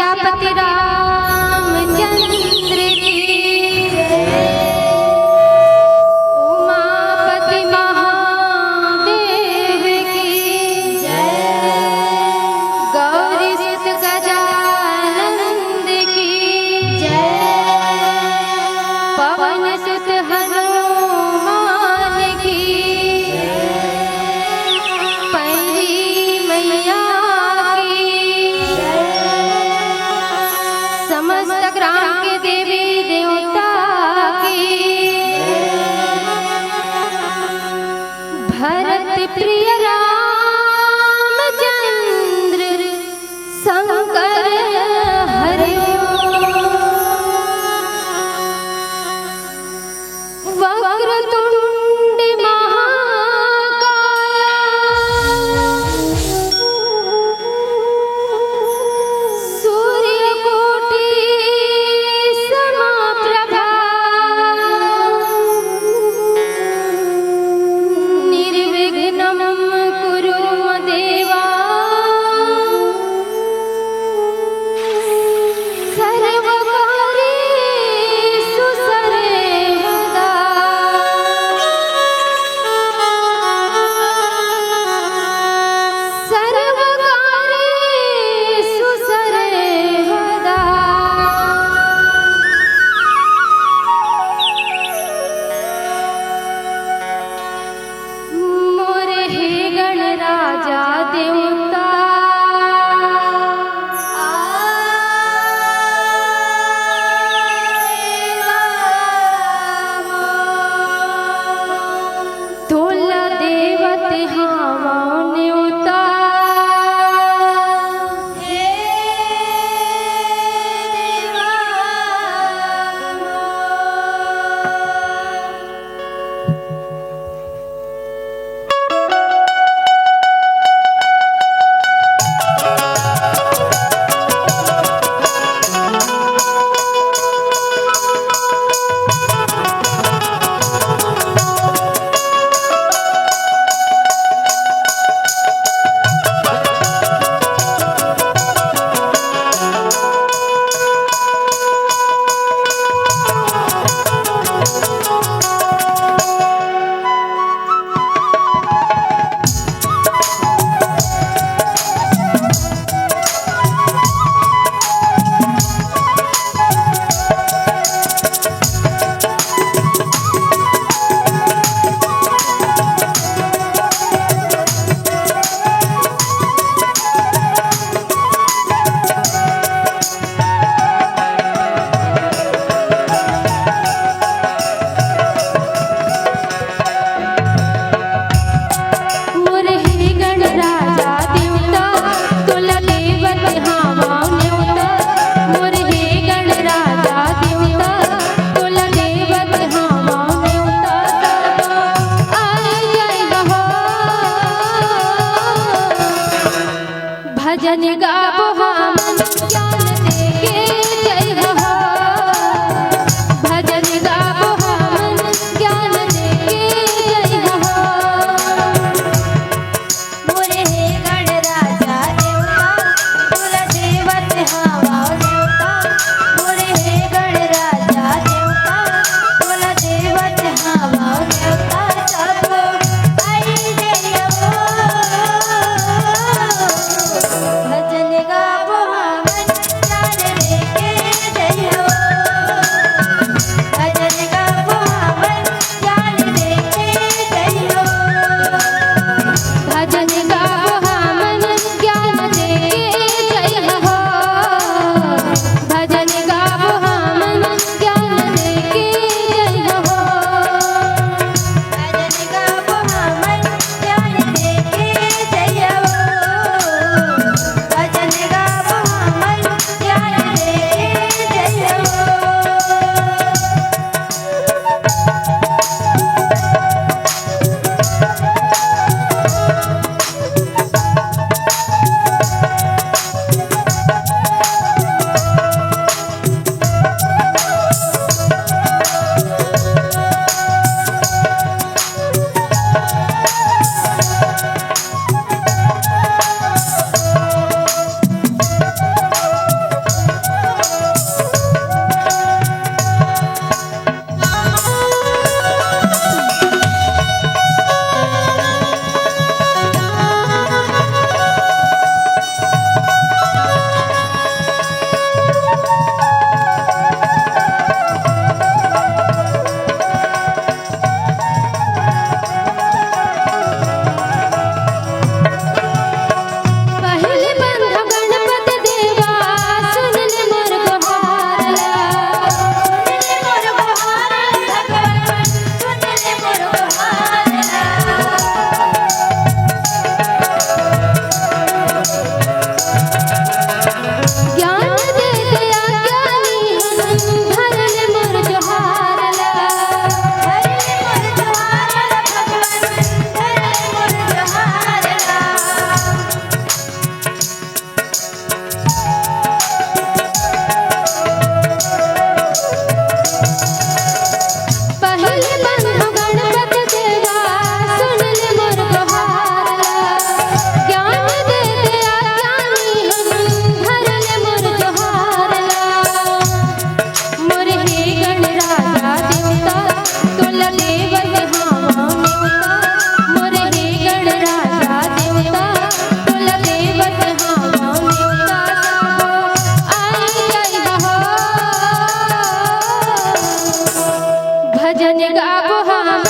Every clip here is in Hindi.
सियापति रामचंद्र की, उमापति महादेव की, गौरी सुत गजानंद की, पवन सुत हनुमान की, पैरी मैया की, समस्त ग्राम के देवी देवता की, भरत प्रिय रामचंद्र शंकर हरि वक्रतुंड महाकाय, सूर्यकोटि समप्रभ, भजन गाबो हम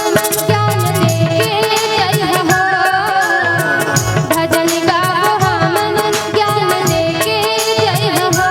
ज्ञान देके जय हो। भजन गाबो हम ज्ञान देके जय हो।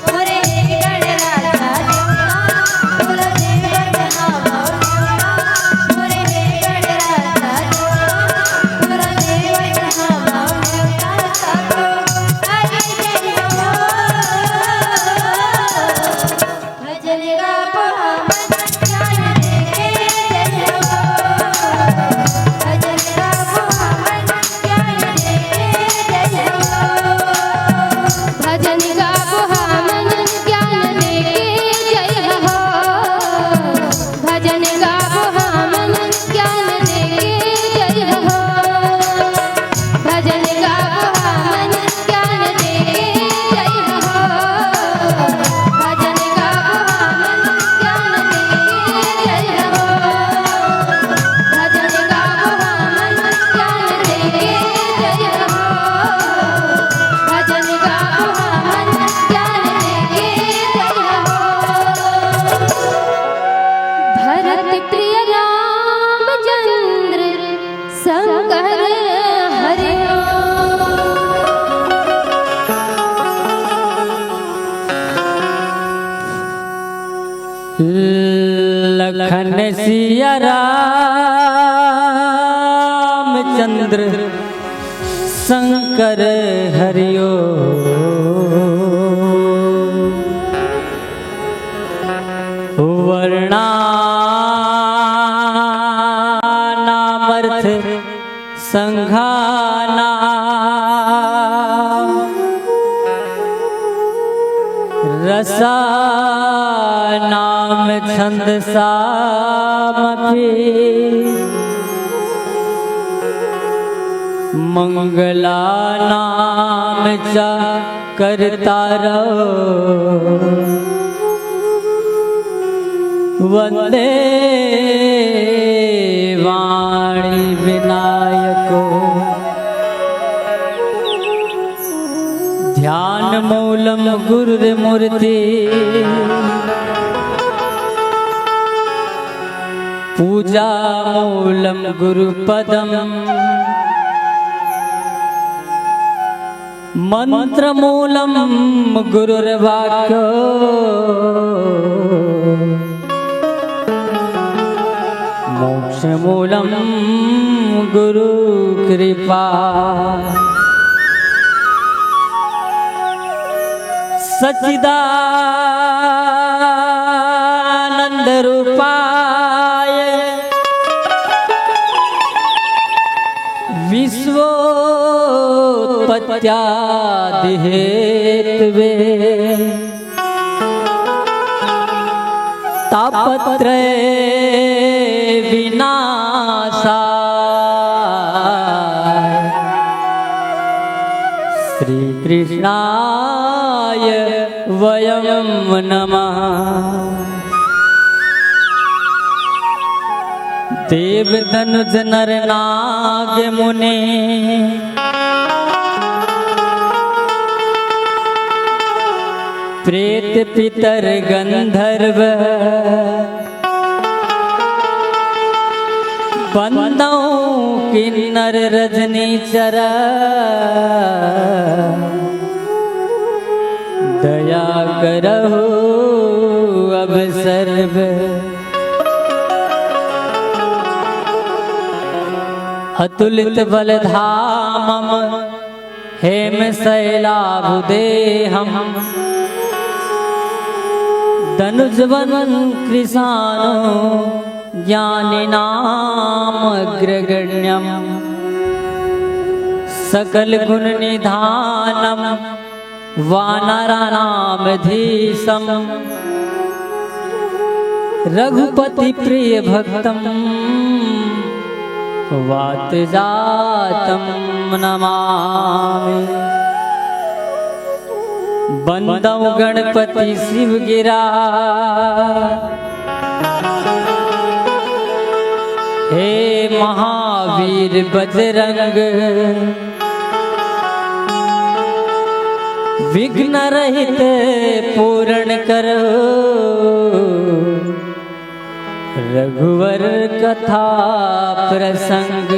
मोरे गणराजा मोरे देवता मोरे गणराजा मोरे देवता आगे जय हो। भजन गाबो लखन सिया राम रामचंद्र शंकर हरियो वर्णानामर्थ संघाना रसानाम छंदसामपि मंगलानाम च कर्तारो वंदे वाणी विनायको ध्यान मूलम गुरुर्मूर्ति पूजा मूलम गुरुपदम मंत्र मूलम गुरुर्वाक्यो मोक्ष मूलम गुरु कृपा सच्चिदानंद रूपाय विश्वोत्पत्त्यादि हेतवे तापत्रय विनाशाय श्री कृष्णाय वयं नमः। देव धनुज नर नाग मुने प्रेत पितर गंधर्व बंदों किन्नर रजनीचर दया करहु अब सर्व अतुलित बलधामम हेम शैलाभुदेहम धनुजवन कृशानो ज्ञानिनाम अग्रगण्यम सकल गुण निधानम वानरानामधीशम रघुपति प्रिय भक्तम वात जातम नमामि। बंदौ गणपति शिव गिरा हे महावीर बजरंग विघ्न रहित पूर्ण करो रघुवर कथा प्रसंग।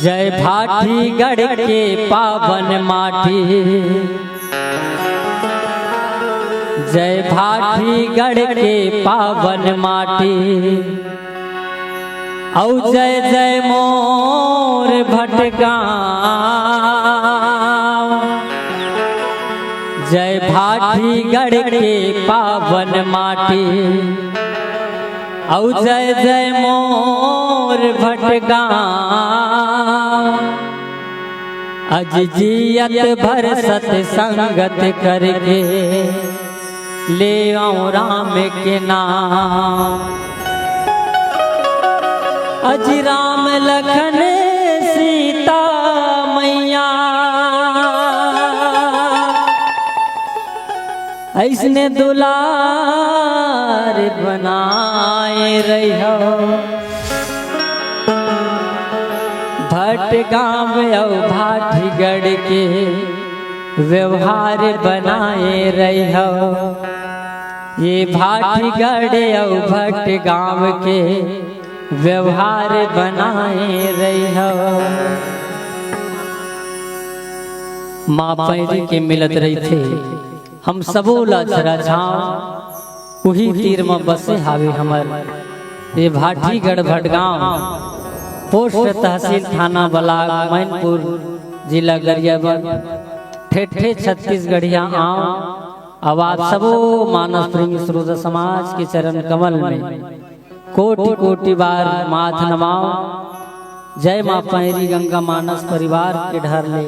जय भाटी गढ़ के पावन माटी जय भाटी गढ़ के पावन माटी औ जय जय मोर भटगांव जय भाटी गढ़ के पावन माटी औ जय जय मोर भटगांव अज जियत भर सत संगत करके ले आऊं राम के नाम। अज राम लखन सीता मैया ऐसने दुलार बनाए रहो भट गाँव भाटीगढ़ के व्यवहार बनाए रहो। ये भाटीगढ़ भट गाँव के व्यवहार बनाए रहो। माँ पैरी के मिलत रही थे हम सबो ला जरा झाँव उही तीर में बसे हावे हमर ये भाटीगढ़ भटगांव पोस्ट तहसील थाना बलाग मैनपुर जिला गरियाबंद ठेठे छत्तीसगढ़िया आओ। अब आप सबो मानस प्रेमी श्रोता समाज के चरण कमल में कोटि कोटि बार माथ नमाओ। जय माँ पैरी गंगा मानस परिवार के ढर ले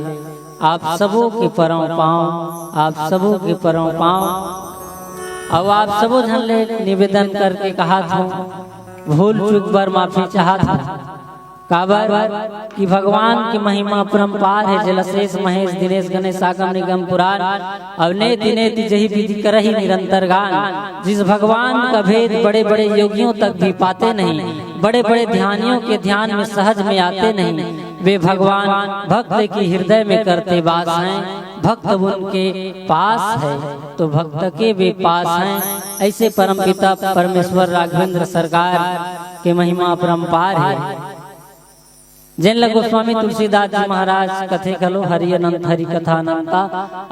आप सबों के परम पाओ, आप सबों के परम पाओ। अब आप सबों जन ले निवेदन करके कहा था भूल चूक पर माफी चाहत था काबर कि भगवान की महिमा परम्पार है। जलशेष महेश दिनेश गणेश आगम निगम पुराण अवनेति नेति जही विधि करही निरंतर गान। जिस भगवान का भेद बड़े बड़े योगियों तक भी पाते नहीं, बड़े बड़े ध्यानियों के ध्यान में सहज में आते नहीं, वे भगवान भक्त की हृदय में करते वास हैं। भक्त उनके पास है तो भक्त के वे पास हैं। ऐसे परम पिता परमेश्वर राघवेंद्र सरकार के महिमा परम्पार है। जिन लग गोस्वामी तुलसीदास जी महाराज कथे कलो हरि अनंत हरि कथा अनंता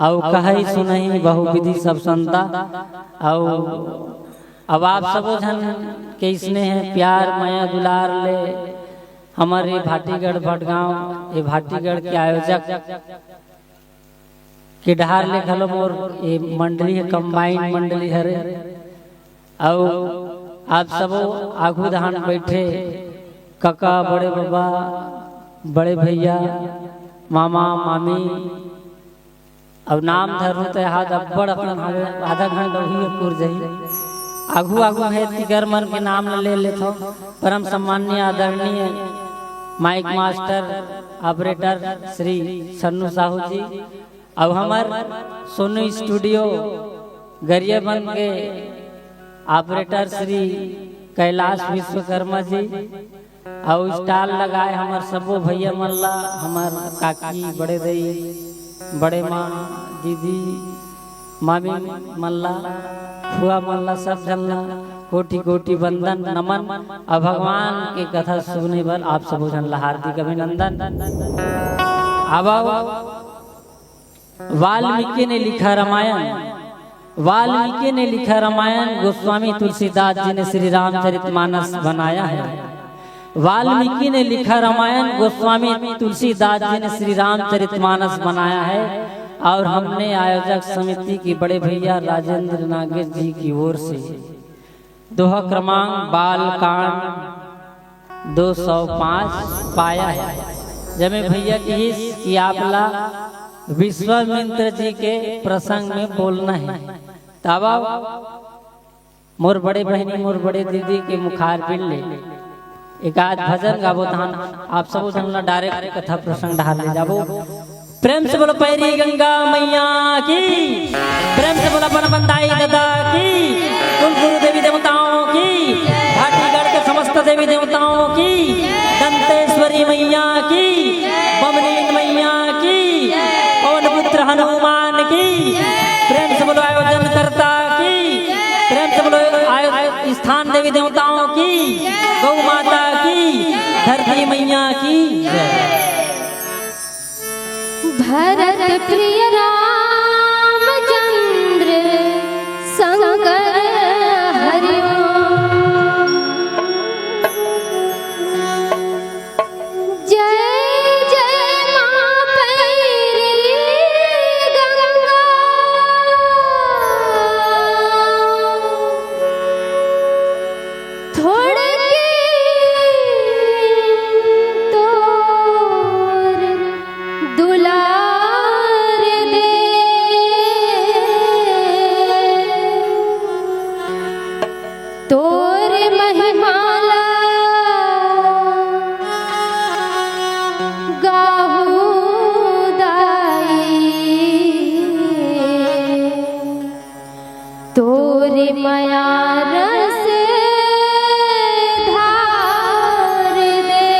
औ कहि सुनहि बहु विधि सब संता। अब आप सब जन के स्नेह है प्यार माया दुलार ले हमारे भाटीगढ़ भटगांव ये भाटीगढ़ के आयोजक के ढार ले खलो मोर ये मंडली है कंबाइंड मंडली हरे। और आप सब आगू धान बैठे काका बड़े बाबा बड़े भैया मामा मामी अब नाम धरू तो हाथ अब्बड़ अपना आधा घंटा वही पूर जाई आगू आगू है तिगर मन के नाम ले लेथो। परम सम्माननीय आदरणीय mike master operator Shri Sannu Sahu ji अब हमार सोनू स्टूडियो गरियाबंद के ऑपरेटर श्री कैलाश विश्वकर्मा जी और स्टाल लगाए हमार सबो भैया मल्ला हमार काकी बड़े दई बड़े माँ दीदी मामी मल्ला फुआ मल्ला सब जनला कोटि कोटि वंदन नमन। और भगवान के कथा सुनने पर आप सब जनला हार्दिक अभिनंदन। अब वाल्मीकि ने लिखा रामायण, वाल्मीकि ने लिखा रामायण गोस्वामी तुलसीदास जी ने श्री रामचरितमानस बनाया है। वाल्मीकि ने लिखा रामायण गोस्वामी तुलसीदास जी ने श्री रामचरितमानस बनाया है। और हमने आयोजक समिति की बड़े भैया राजेंद्र नागेश जी की ओर से दोहा क्रमांक बालकांड 205 पाया है। जमे भैया की हिस कि आपला विश्वामित्र जी के प्रसंग में बोलना है। तब मोर बड़े बहनी मोर बड़े दीदी के मुखार पिल ले एक आध भजन गाबो धान आप सब जनला डायरेक्ट कथा प्रसंग ढाल ले जाबो। प्रेम से बोलो पैरी गंगा मैया की, प्रेम से बोलो बन बंदाई दादा की, कुल गुरु देवी देवताओं की, भाटीगढ़ के समस्त देवी देवताओं की, दंतेश्वरी मैया की, बमनीन मैया की, पवन पुत्र हनुमान की, प्रेम से बोलो आयोजन करता की, प्रेम से बोलो स्थान देवी देवताओं की, गौ माता की, धरती मैया की। भरत प्रिय रामचंद्र शंकर हरि जय जय मां पैरी गंगा थोड़े तोर दुलार दे तोर महिमाला गाहू दाई तोर माया रस धार दे।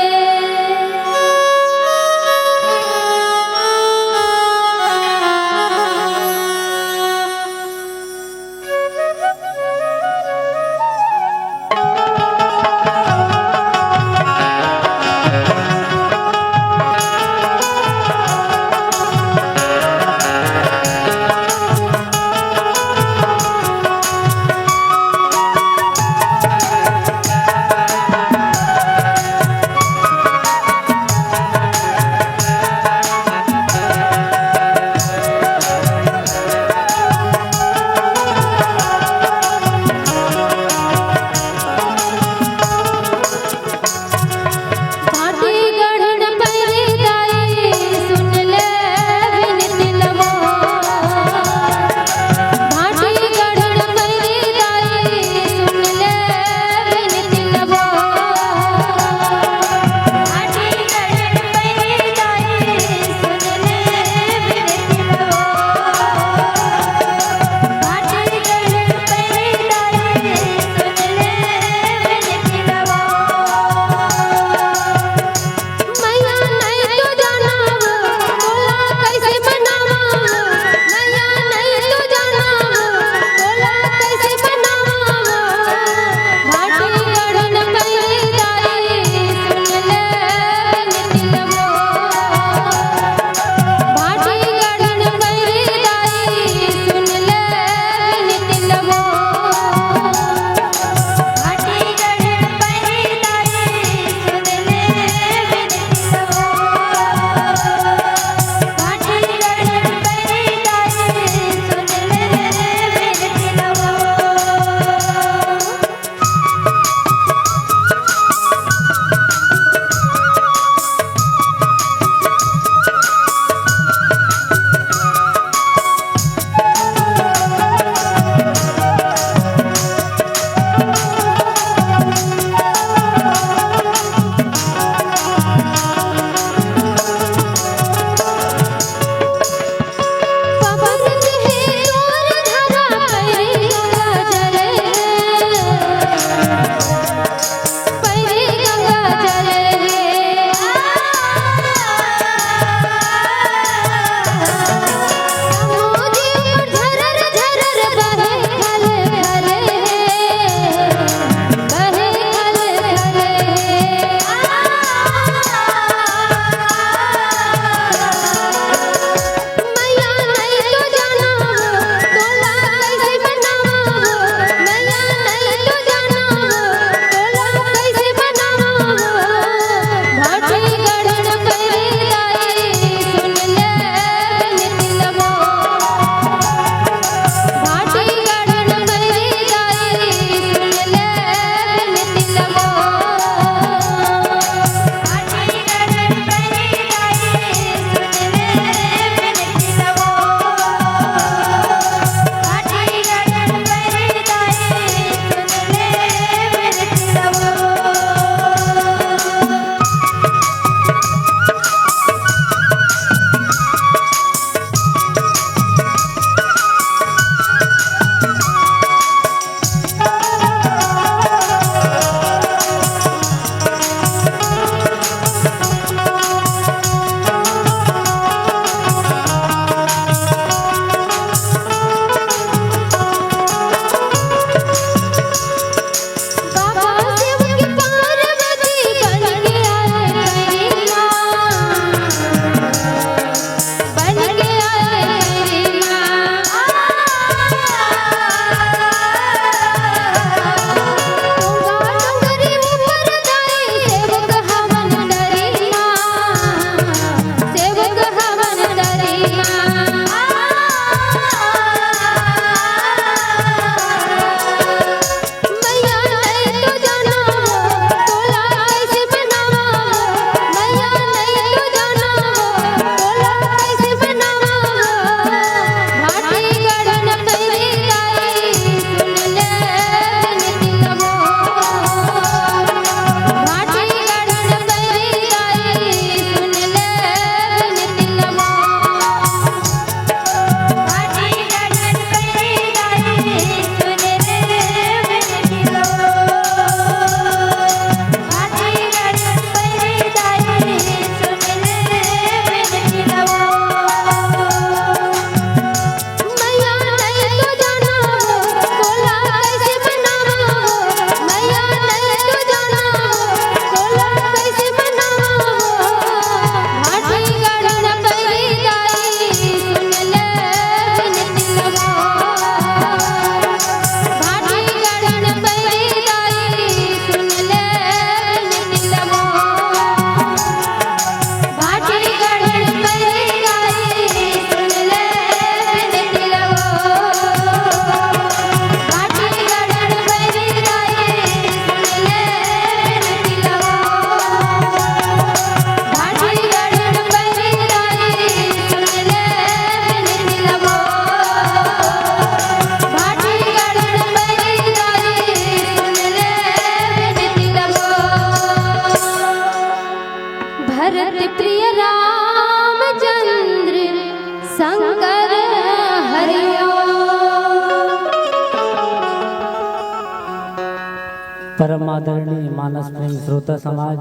परम आदरणीय मानस प्रेमी श्रोता समाज,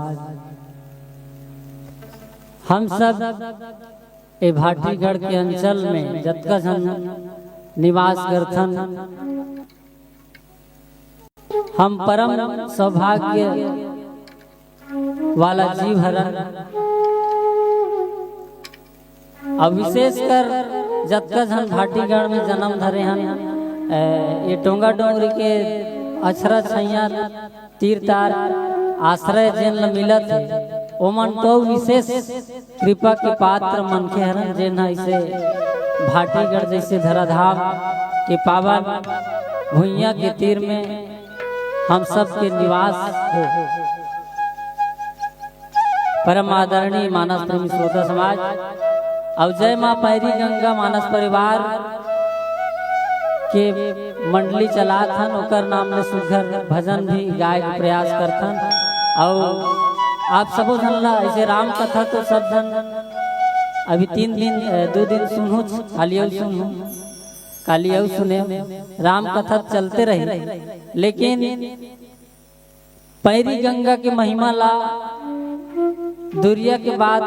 हम सब ए भाटीगढ़ के अंचल में जतका झन निवास करथन, हम परम सौभाग्य वाला जीव हरन। अब विशेषकर जतका झन भाटीगढ़ में जन्म धरे हन, ये टोंगा डोंगरी के अछरा छैया तीरतार आश्रय जेन ल मिलत है, ओमन तो विशेष कृपा के पात्र मनखे हरन, जेन ऐसे भाटीगढ़ जैसे धराधाम के पावन भुइया के तीर में हम सब के निवास है। परम आदरणीय मानस प्रेमी श्रोता समाज, अब जय माँ पैरी गंगा मानस परिवार के मंडली चलात हन, ओकर नाम में सुघर भजन भी गाय के प्रयास करथन। और आप सबो झन ला ऐसे राम कथा तो सब झन अभी 2 दिन सुनहु, कालियो सुने राम कथा चलते रहे, लेकिन पैरी गंगा के महिमा ला दुरिया के बाद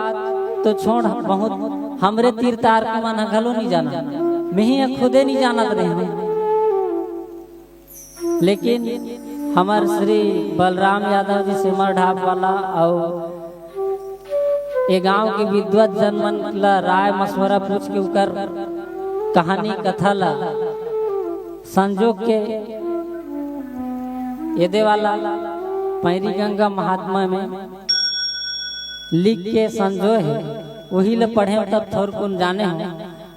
तो छोड़ बहुत हमरे तीर तार के मन घलो नहीं जाना, मैं खुदे नहीं जानत रहे। लेकिन हमार श्री बलराम यादव जी सिमर ढाब वाला और ये गांव के विद्वत जनमन ला राय मशवरा पूछ के उकर कहानी कथा ला संजोग के ये देवाला पैरी गंगा महात्मा में लिख के संजो है, वही ले पढ़े तब थोड़ कुन जाने हो।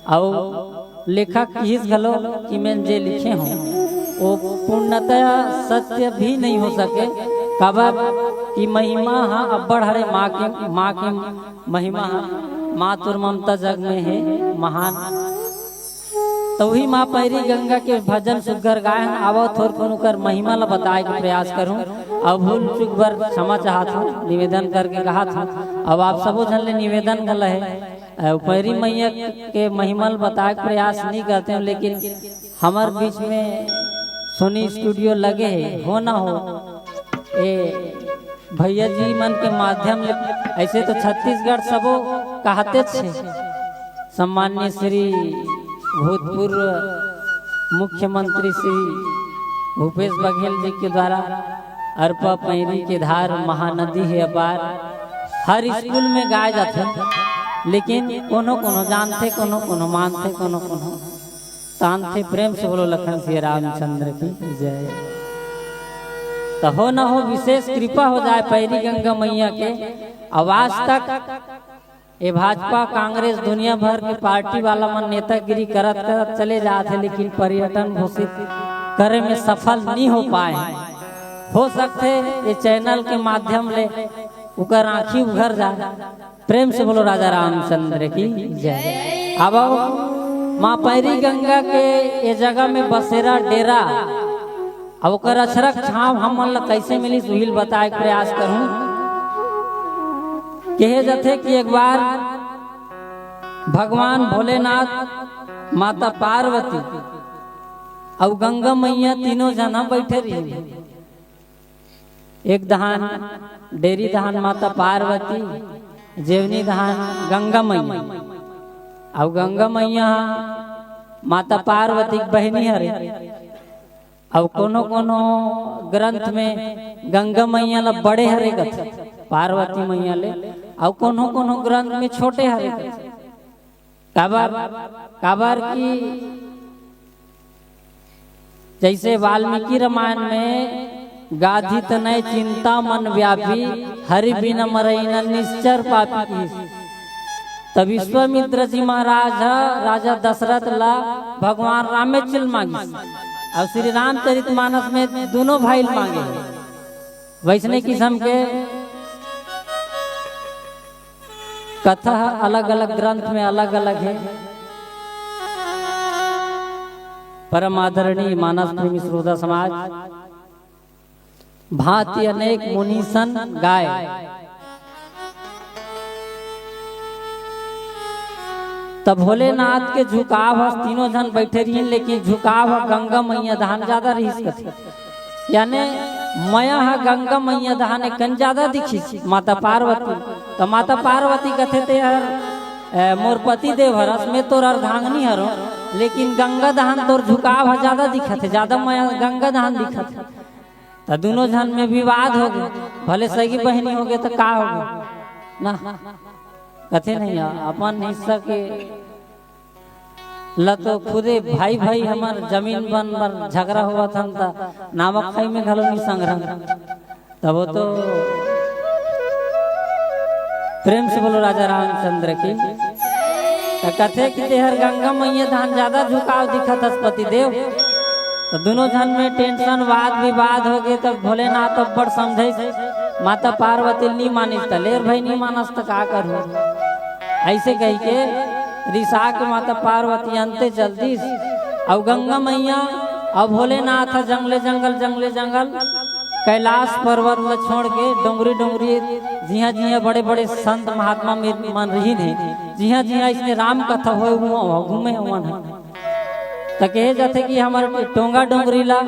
और लेखक किस घलो कि मैं जे लिखे हूँ वो पूर्णतया सत्य भी नहीं हो सके, कबब की महिमा हाँ अब्बड़ हरे माँ के महिमा माँ तुर ममता जग में है महान। तो वही माँ पैरी गंगा के भजन सुगर गायन आवो थोर कुन कर महिमा ला बताए के प्रयास करूं। अब भूल चुक बर क्षमा चाहत हूँ, निवेदन करके कहा था। अब आप सबो झन ले निवेदन गल है, पैरी मैया के महिमा बताए के प्रयास नहीं करते हैं, लेकिन हमार बीच में सोनी स्टूडियो लगे है, हो ना हो ए भैया जी मन के माध्यम ले ऐसे तो छत्तीसगढ़ सबो कहते छे। सम्मान्य श्री भूतपूर्व मुख्यमंत्री श्री भूपेश बघेल जी के द्वारा अरपा पैरी के धार महानदी है अपार, हर स्कूल में गाए जाते, लेकिन कोनो कोनो जानते, कोनो कोनो मानते, कोनो कोनो तानते। प्रेम से बोलो लखन श्री रामचंद्र की जय। तो हो न हो विशेष कृपा हो जाए पैरी गंगा मैया के। आवाज तक ये भाजपा कांग्रेस दुनिया भर के पार्टी वाला मन नेतागिरी करत करत चले जाते, लेकिन पर्यटन घोषित करे में सफल नहीं हो पाए। हो सकते ये चैनल के माध्यम ले उकर आँखी उघर जाए। प्रेम से बोलो राजा रामचंद्र की जय। अब माँ पैरी गंगा के ये जगह में बसेरा डेरा, अब ओकर अछरक छाव हम ला कैसे मिली सुहिल बताए प्रयास करूं। कहे जाते कि एक बार भगवान भोलेनाथ, माता पार्वती और गंगा मैया तीनों जना बैठे रही। एक दहान डेरी दहान माता पार्वती, जेवनी दहान गंगा मैया। और गंगा मैया माता पार्वती की बहनी हरे। और कोनो कोनो ग्रंथ में गंगा मैया ला बड़े हरे कथे, पार्वती मैया ले। और कोनो कोनो ग्रंथ में छोटे हरे कथे। काबर की जैसे वाल्मीकि रामायण में गाधी तनय चिंता मन व्यापी, हरि बिना मरैना निश्चर पापी। तब विश्वामित्र जी महाराज राजा दशरथ ला भगवान राम में चिल मांगी, और श्री रामचरितमानस में दोनों भाई मांगे। वैसने किस्म के कथा अलग अलग ग्रंथ में अलग अलग है। परम आदरणीय मानस प्रेमी श्रोता समाज, भांति अनेक मुनीसन गाय। तब भोलेनाथ के झुकाव तीनों जन बैठे रही, लेकिन झुकाव गंगा मैया धान ज्यादा रही। यानी मया हा गंगा मैया दहाने कन ज्यादा दिखी माता पार्वती। तो माता पार्वती कथे ते हर मोर पति देव हरस में तोर अर्धांगनी हरो, लेकिन गंगा दहन तोर झुकाव हा ज्यादा दिखत है, ज्यादा मया गंगा दहन दिखत है। तो दोनों जन में विवाद हो गए, भले सगी बहनी हो गए तो का हो गए ना, कथे नहीं अपन हिस्सा के ल तो खुदे भाई भाई हमार जमीन बन पर झगड़ा हुआ था नामक खाई में घलो नहीं संग्रह। तब वो तो प्रेम से बोलो राजा रामचंद्र की। कथे कि तेहर गंगा मैया धान ज्यादा झुकाव दिखत पति देव। तो दोनों जन में टेंशन वाद विवाद हो गए। तब भोलेनाथ तब बड़ समझे, माता पार्वती नहीं मानिस तलेर भाई नहीं मानस तो का करूं, ऐसे कह के रिसा के माता पार्वती अंते जल्दी और गंगा मैया और भोलेनाथ जंगले जंगल कैलाश पर्वत में छोड़ के डोंगरी डोंगरी जिया जिया बड़े बड़े संत महात्मा मन रही ने, जिया जिया इसने राम कथा हो घूमे हुआ है। तो कहे जाते कि हमारे टोंगा डोंगरी ला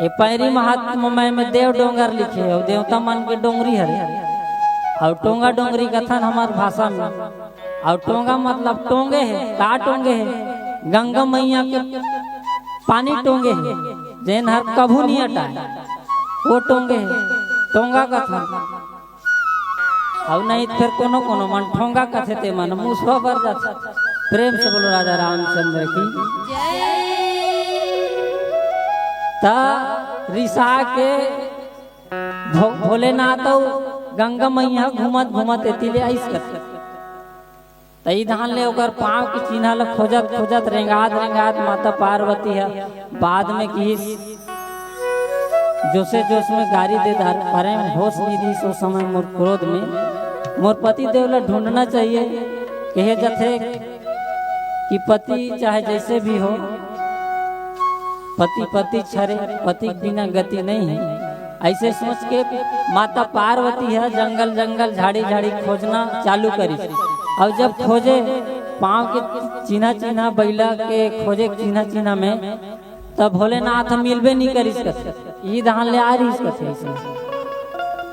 ये पैरी महात्मा में देव डोंगर लिखे और देवता मन के डोंगरी हरे और टोंगा डोंगरी कथन हमार भाषा में। और टोंगा मतलब टोंगे है, का टोंगे है गंगा मैया के पानी टोंगे है, जैन हर कभू नहीं हटाए वो टोंगे है, टोंगा कथन। और नहीं फिर कोनो कोनो मन ठोंगा कथे ते मन मुसवा पर जाता। प्रेम से बोलो राजा रामचंद्र की। ता रिसा के भोलेनाथ गंगा मैया घूमत घूमत एतिले आइस कर तई धान ले ओकर पांव के चिन्ह ल खोजत खोजत रेंगात माता पार्वती है बाद में की जोसे जोश में गाड़ी दे दार परे होश निधि सो समय मोर क्रोध में मोर पति देव ला ढूंढना चाहिए। कहे जथे कि पति चाहे जैसे भी हो पति छरे पति बिना गति नहीं है। ऐसे सोच के माता पार्वती है जंगल झाड़ी खोजना चालू करी। और जब खोजे पांव के चिन्ह बैला के खोजे चिन्ह में तब भोलेनाथ मिलबे नहीं करी धान ले आ रही।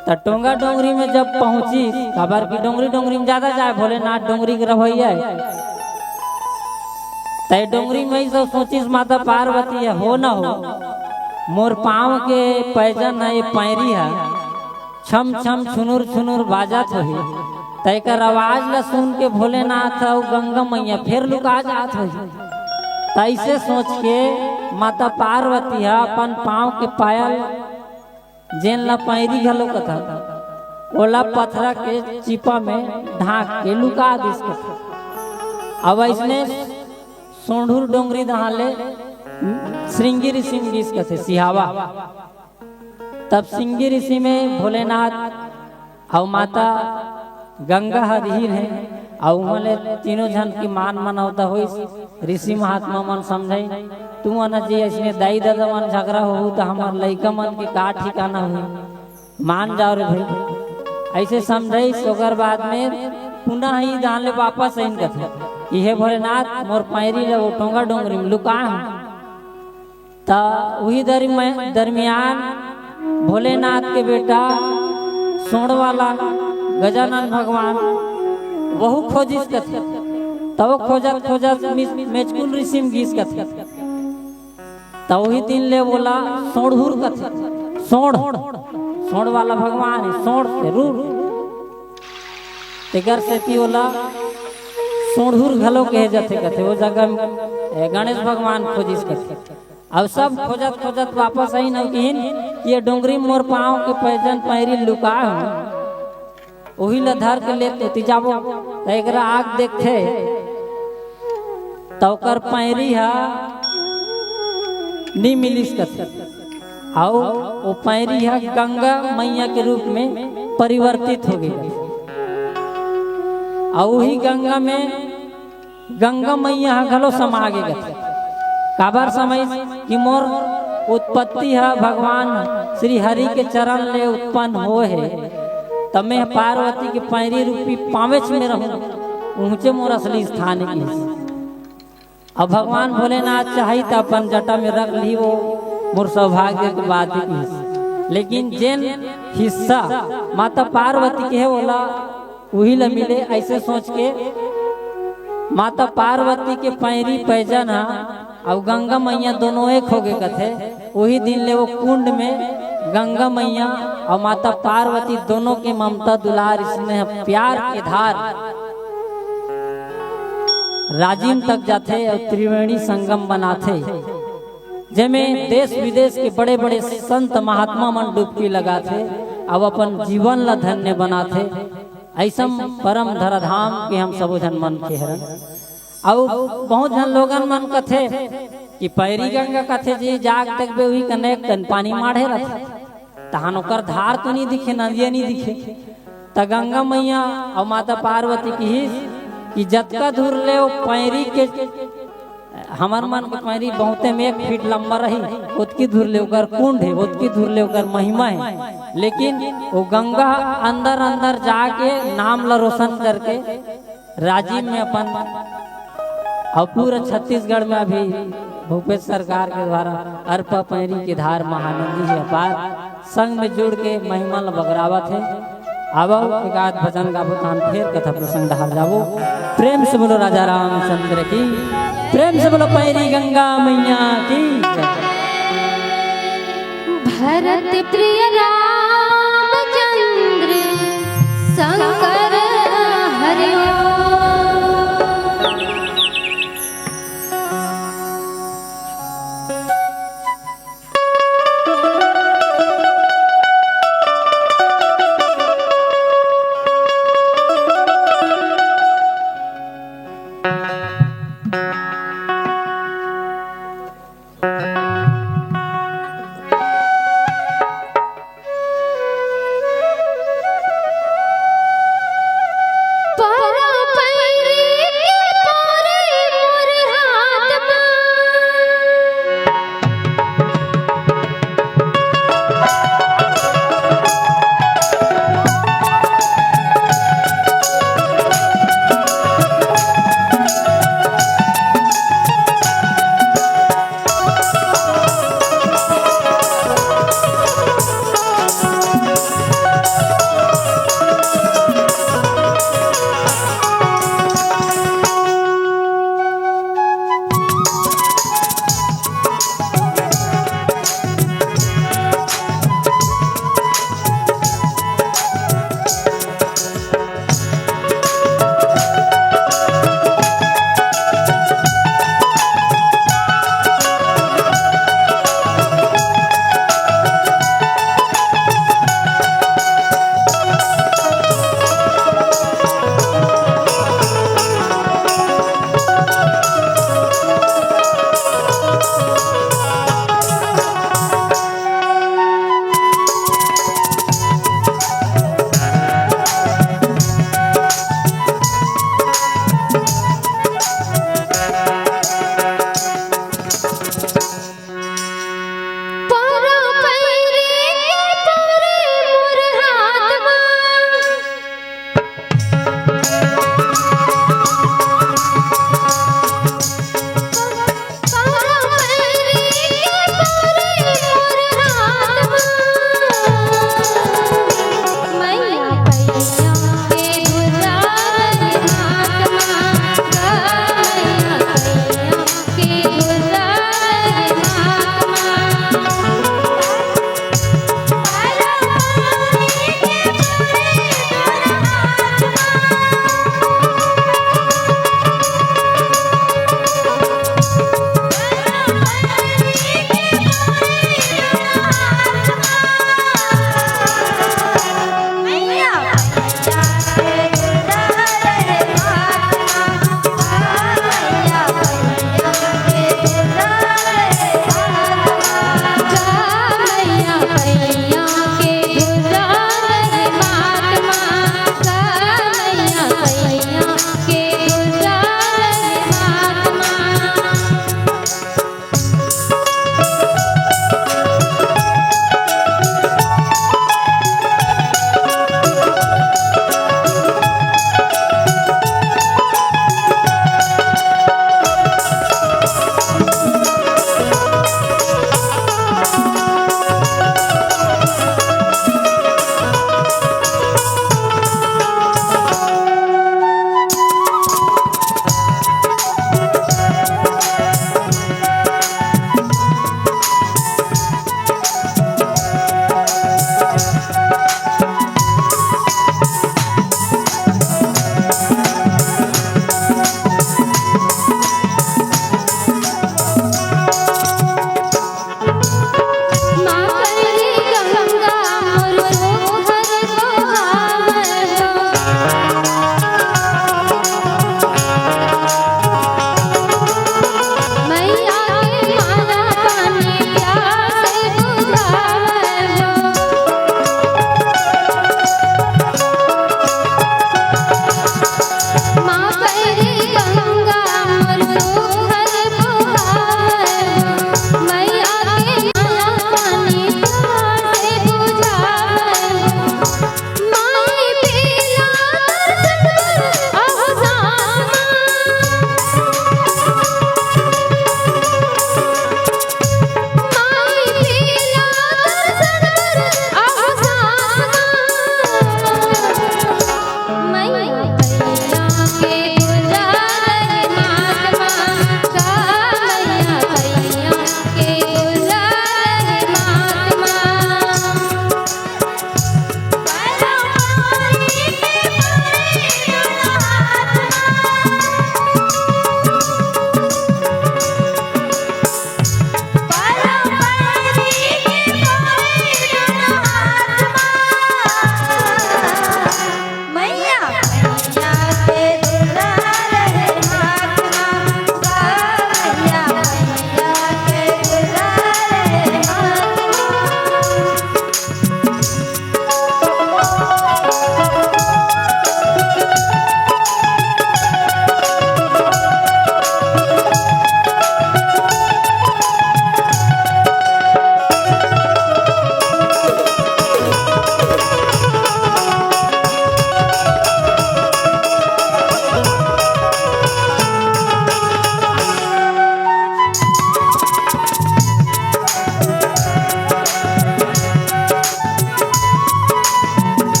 तो टोंगा डोंगरी में जब पहुंची खबर की डोंगरी में ज्यादा जाए भोलेनाथ डोंगरी के रवैया तय डोंगरी में ही सब सोचिस माता पार्वती है हो न हो मोर पाँव के पैजन है ये पैरी है छम छम छुनुर बाजात हो तय कर आवाज ला सुन के भोलेनाथ और गंगा मैया फिर लुका जात हो। ऐसे सोच के माता पार्वती है अपन पाँव के पायल जेन ला पैरी घलो कथा ओला पथरा के चिपा में ढाक के लुका दिस। अब इसने सोंढूर डोंगरी दहाले श्रृंगी ऋषि में गीस कथे सिहावा। तब श्रृंगी ऋषि में भोलेनाथ और माता गंगा हदहीर है और उमले तीनों जन की मान मनौता हुई। ऋषि महात्मा मन समझे तू अना जी इसने दाई दादा मन झगड़ा हो तो हमार लइका मन के का ठिकाना हुई मान जाओ रे भाई। ऐसे समझे सोगर बाद में पुनः ही जान ले वापस इन कथे ये भोलेनाथ मोर पैरी ले वो टोंगा डोंगरी में लुका ता वही दरमियान भोलेनाथ के बेटा सोड़ वाला गजानन भगवान वहु खोजिस कथे तब खोजत मेचकुल ऋषि में गीस कथे तब वही दिन ले बोला सोढ़ूर कथे सोड़ वाला भगवान है सोड़ से रूर तेगर से ती बोला सोढ़ूर घलो कहे जाते कथे वो जगह गणेश भगवान खोजिस कथे। अब सब खोजत वापस आई नवकीन ये डोंगरी मोर पाँव के पैजन पैरी लुका वही ला धर के लेते तिजाबो एकरा आग देखते तो कर पैरी है नी मिलिस कथे आओ वो पैरी है गंगा मैया के रूप में परिवर्तित हो गई। और वही गंगा में गंगा मैया घलो समा गए काबर समय कि मोर उत्पत्ति है भगवान श्री हरि के चरण ले उत्पन्न हो है तब मैं पार्वती के पैरी रूपी पावेच में रहूं ऊंचे मोर असली स्थान की। अब भगवान भोलेनाथ चाहिए तो अपन जटा में रख ली वो मोर सौभाग्य के बात ही। लेकिन जेन हिस्सा माता पार्वती के है बोला वही ला मिले, ऐसे सोच के माता पार्वती के पैरी पैजन और गंगा मैया दोनों एक हो गए कथे। वही दिन ले वो कुंड में गंगा मैया और माता पार्वती दोनों के ममता दुलार स्नेह प्यार के धार राजिम तक जाते और त्रिवेणी संगम बनाते, जेमें देश विदेश के बड़े बड़े संत महात्मा मन डुबकी लगाते अब अपन जीवन ला धन्य बनाते। ऐसा परम धराधाम के हम सब जन मन के हरन। और बहुत जन लोगन मन कथे कि पैरी गंगा कथे जी जाग तक बे वही कने कन पानी माढ़े रथे तहान ओकर धार तो नहीं दिखे, नदिया नहीं दिखे। त गंगा मैया और माता पार्वती की ही कि जतका दूर ले वो पैरी के हमार मन के पैरी बहुते में 1 फीट लंबा रही, उतकी दूर ले ओकर कुंड है, उतकी दूर ले ओकर महिमा है। लेकिन वो गंगा अंदर अंदर जाके नाम ला रोशन करके राजीव में अपन और पूरा छत्तीसगढ़ में अभी भूपेश सरकार के द्वारा अरपा पैरी की धार महानंदी जी अपार संग में जुड़ के महिमा ला बगरावत है। अब एक आध भजन गाबो तान फिर कथा प्रसंग ढाल जाबो। प्रेम से बोलो राजा रामचंद्र की, प्रेम से बोलो पैरी गंगा मैया की। भरत प्रिय रामचंद्र शंकर हरि ओम।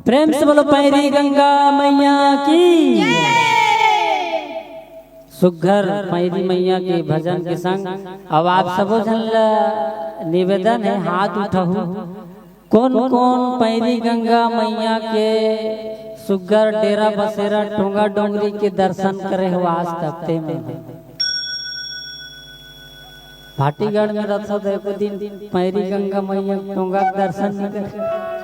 प्रेम से बोलो पैरी गंगा मैया की। सुघर पैरी मैया के भजन के संग अब आप सबो जन ला निवेदन है, हाथ उठाऊ कौन कौन पैरी गंगा मैया के सुघर डेरा बसेरा टोंगा डोंगरी के दर्शन करे हो आज तक ते में। भाटीगढ़ में रथो देखो दिन पैरी गंगा मैया टोंगा के दर्शन नहीं करे।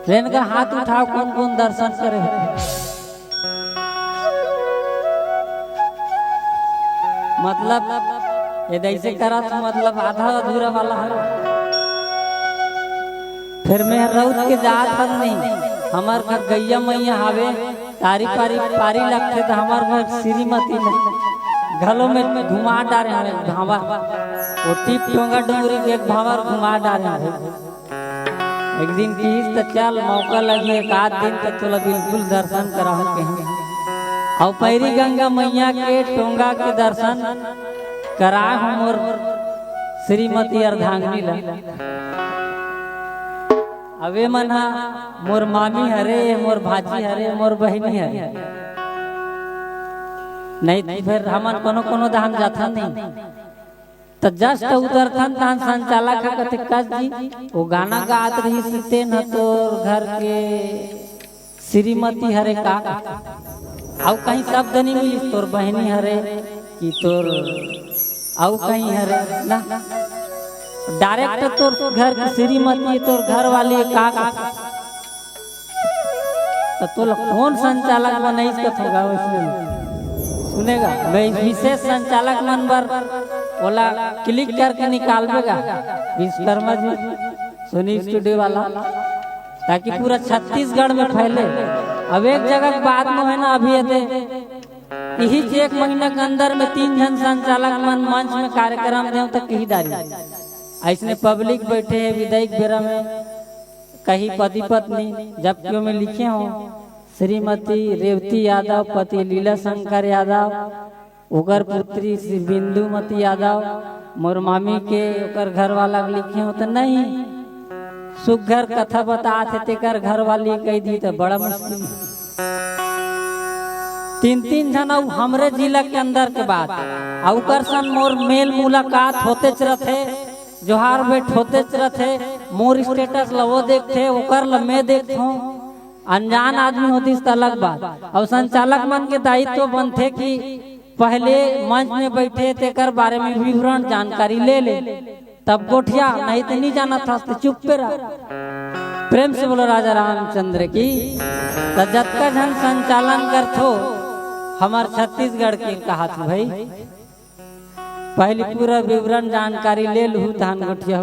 ट्रेन का हाथ उठाओ कौन कौन दर्शन करे हो। मतलब ये ऐसे करा तो मतलब आधा अधूरा वाला है। फिर मैं रउत के जात हर नहीं, हमार घर गैया मैया हावे तारी पारी पारी लगते तो हमार घर श्रीमती घलों में घुमा डारे हमें भावा वो टिप टोंगा डोंगरी के एक भावर घुमा डारे हमें। एक दिन की तो चल मौका लगी एक आध दिन तक तो बिल्कुल दर्शन कराओ के हम और पैरी गंगा मैया के टोंगा के दर्शन करा हम और श्रीमती अर्धांगिनी ला। अबे मना मोर मामी हरे मोर भाजी हरे मोर बहनी हरे नहीं फिर हमन कोनो कोनो धाम जाथा नहीं तो जस्ट उतरथन तहन संचालक कहते कस जी वो गाना गात रही सीते न तो घर के श्रीमती हरे का आउ कहीं शब्द नहीं मिली तोर बहनी हरे कि तोर आउ कहीं हरे ना डायरेक्ट तोर घर की श्रीमती तोर घर वाली का तो कौन संचालक बनाई होगा उसमें सुनेगा। मैं विशेष संचालक नंबर ओला क्लिक करके निकालबेगा विश्वकर्मा जी सोनी स्टूडियो वाला ताकि पूरा छत्तीसगढ़ में फैले। अब एक जगह बाद में है ना अभी यही एक महीना के अंदर में 3 जन संचालक मंच में कार्यक्रम दे तक कही डाली ऐसने पब्लिक बैठे है विधायक बेरा में कहीं पति पत्नी जबकि में लिखे हो श्रीमती रेवती यादव पति लीला शंकर यादव ओकर पुत्री श्री बिंदुमती यादव मोर मामी के ओकर घर वाला लिखे हो तो नहीं सुघर कथा बता थे तेकर घर वाली कह दी तो बड़ा मुश्किल। 3 जन हमरे जिला के अंदर के बाद ओकर सन मोर मेल मुलाकात होते रहते जोहार बैठ होते रहते मोर स्टेटस लवो देखते ओकर ल मैं देखूं अनजान आदमी होती तो अलग बात। और संचालक मन के दायित्व तो बनते कि पहले मंच में बैठे तेकर बारे में विवरण जानकारी ले ले तब गोठिया नहीं तो नहीं जाना था तो चुप पे रहा। प्रेम से बोलो राजा रामचंद्र की। तो जब का जन संचालन कर थो हमार छत्तीसगढ़ के कहा था भाई पहले पूरा विवरण जानकारी ले लू धान गोठिया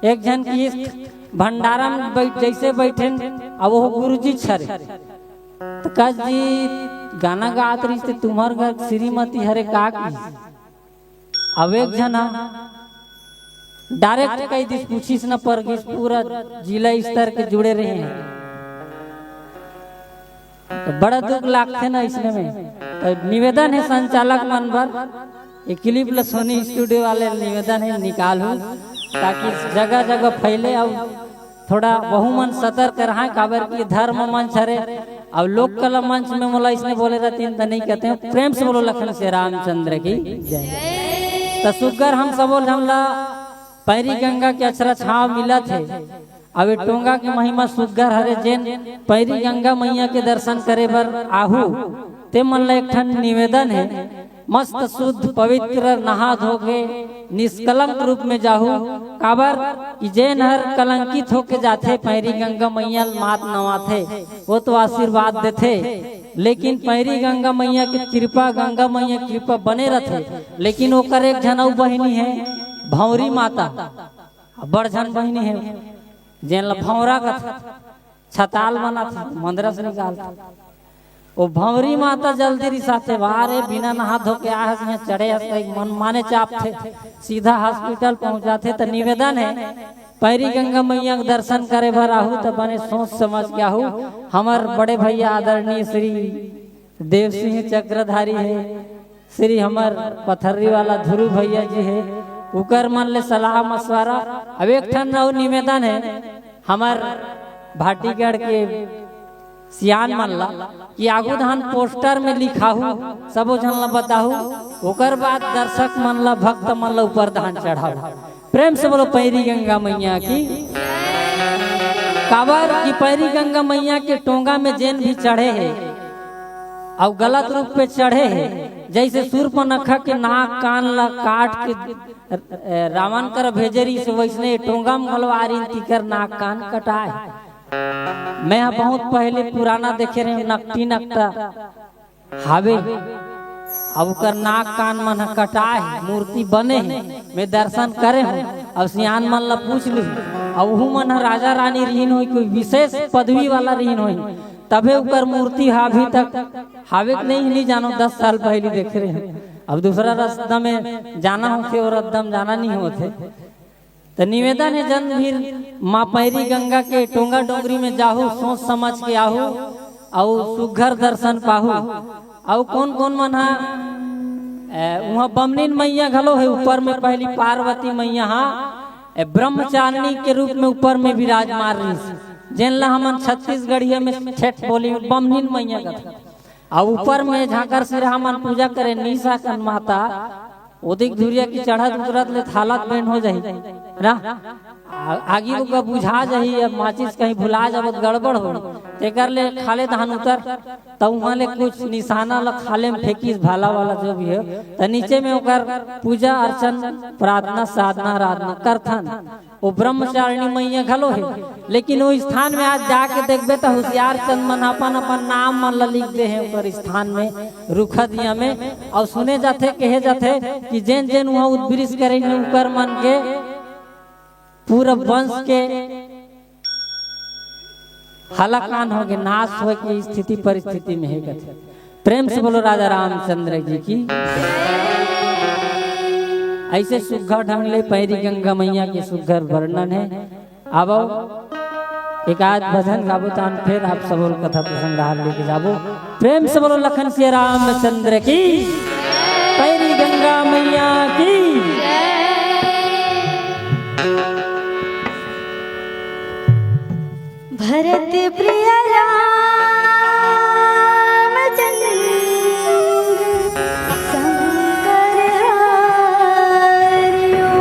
एक जन की भंडारा में बैठ जैसे बैठे अब वो गुरुजी छरे तो कस जी गाना गात रही तुम्हार घर श्रीमती हरे का की। अब एक जना डायरेक्ट कही दिस पूछिस न पर पूरा जिला स्तर के जुड़े रहे हैं तो बड़ा दुख लागते ना इसमें में। तो निवेदन है संचालक मन पर ये क्लिप ला सोनी स्टूडियो वाले निवेदन है निकालू ताकि जगह जगह फैले और थोड़ा बहुमन सतर्क रहा काबर की धर्म मंच हरे और लोक कला मंच में मोला इसने बोले रहते तो नहीं कहते हैं। प्रेम से बोलो लखन से रामचंद्र की जय। तो सुगर हम सब हमला पैरी गंगा के अक्षरा छाव मिला थे अब टोंगा की महिमा सुगर हरे जेन पैरी गंगा मैया के दर्शन करे बर आहू ते मन ला एक ठन निवेदन है मस्त शुद्ध पवित्र नहा धो के निष्कलंक रूप में जाहू काबर कि जैन हर कलंकित होके जाते पैरी गंगा मैया मात नवाथे वो तो आशीर्वाद देते लेकिन पैरी गंगा मैया की कृपा गंगा मैया की कृपा बने रहते। लेकिन ओकर एक जनऊ बहिनी है भौरी माता बड़ जन बहिनी है जैन भौरा का छताल बना था मंदिर से निकालता वो भंवरी माता जल्दी रिसाते बाहर बिना नहा धो के आ चढ़े मन माने चाप थे सीधा हॉस्पिटल पहुंचाते। तो निवेदन है पैरी गंगा मैया के दर्शन करे भर आहू तो बने सोच समझ के आहू। हमार बड़े भैया आदरणीय श्री देव सिंह चक्रधारी है श्री हमार पथर्री वाला ध्रुव भैया जी है उकर मन ले सलाह मशवरा। अब एक ठन निवेदन है हमार भाटीगढ़ के सियान मन ला कि आगू धान पोस्टर में लिखाहू सबो झन ला बताहू, ओकर बाद दर्शक मन ला भक्त मन ला ऊपर धान चढ़ाऊ। प्रेम से बोलो पैरी गंगा मैया की। काबर की पैरी गंगा मैया के टोंगा में जैन भी चढ़े है और गलत रूप पे चढ़े है, जैसे सूर्पनखा के नाक कान ला काट के रावण कर भेजरी से वैसने टोंगा में मलवारी तिकर नाक कान कटाए। मैं बहुत पहले पुराना देखे रहे नकटी नकटा हावे अब कर नाक कान मन कटाए मूर्ति बने है, मैं दर्शन करे हूँ अब सियान मन ला पूछ लू अब वह मन राजा रानी रहीन हुई कोई विशेष पदवी वाला रहीन हुई तबे ऊपर मूर्ति हावी तक हावे नहीं जानो 10 साल पहले देख रहे हैं। अब दूसरा रास्ता में जाना होते और एकदम जाना नहीं होते तो निवेदन है जन भी माँ पैरी गंगा के टोंगा डोंगरी में जाहू सोच समझ के आहू और सुघर दर्शन पाहू। और कौन कौन मन वहाँ बमनीन मैया घलो है ऊपर में पहली पार्वती मैया ब्रह्मचारिणी के रूप में ऊपर में विराजमान रही जिन ला हमन छत्तीसगढ़िया में छठ बोली बमनीन मैया का और ऊपर में झाकर से हमन पूजा करे निशा कन माता ओदिक धुरिया की चढ़त उतरत ले थालत बैंड हो जाही ना आगे को बुझा जाही अब माचिस कहीं भुला जाब गड़बड़ हो तेकर ले खाले धान उतर तो वहाँ ले कुछ निशाना ला खाले में फेंकीस भाला वाला जो भी है तो नीचे में ओकर पूजा अर्चन प्रार्थना साधना आराधना करथन। वो ब्रह्मचारिणी मैया घलो है लेकिन वो स्थान में आज जाके देखबे तो होशियार चंद मन अपन अपन नाम मन ला लिख दे हैं ऊपर स्थान में रुखा दिया में और सुने जाते कहे जाते कि जैन जैन वहाँ उद्वृष करेंगे ऊपर मन के पूरा वंश के हलाकान हो गए नाश हो की स्थिति परिस्थिति में है। प्रेम से बोलो राजा रामचंद्र जी की। ऐसे सुघर ढंग ले पैरी गंगा मैया के सुघर वर्णन है। अब एक आध भजन गाबो तान फिर आप सब कथा प्रसंग लेके जाबो। प्रेम से बोलो लखन सिया रामचंद्र की पैरी गंगा मैया की। भरत प्रिय रामचंद्र शंकर हरिओ।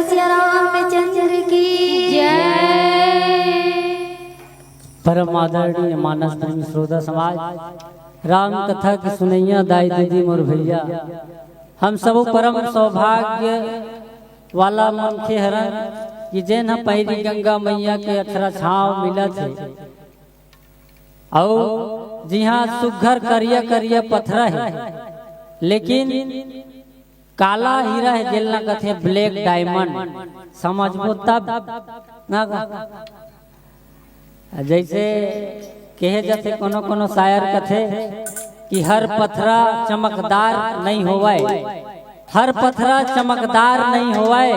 सिया रामचंद्र की जय। परम आदरणीय मानस प्रेमी श्रोता समाज, राम कथा की सुनैया दाई दीदी मोर भैया, हम सब परम सौभाग्य वाला मनखे हरन कि जेन ह पहली गंगा मैया के अक्षरा छाव मिलत है और जिहाँ सुघर करिया करिया पत्थर है, लेकिन काला हीरा है जेलना कथे ब्लैक डायमंड, समझबो तब ना। जैसे कहे जाते कोनो कोनो शायर कथे कि हर पथरा चमकदार नहीं होवाए, हर पथरा चमकदार नहीं होवाए,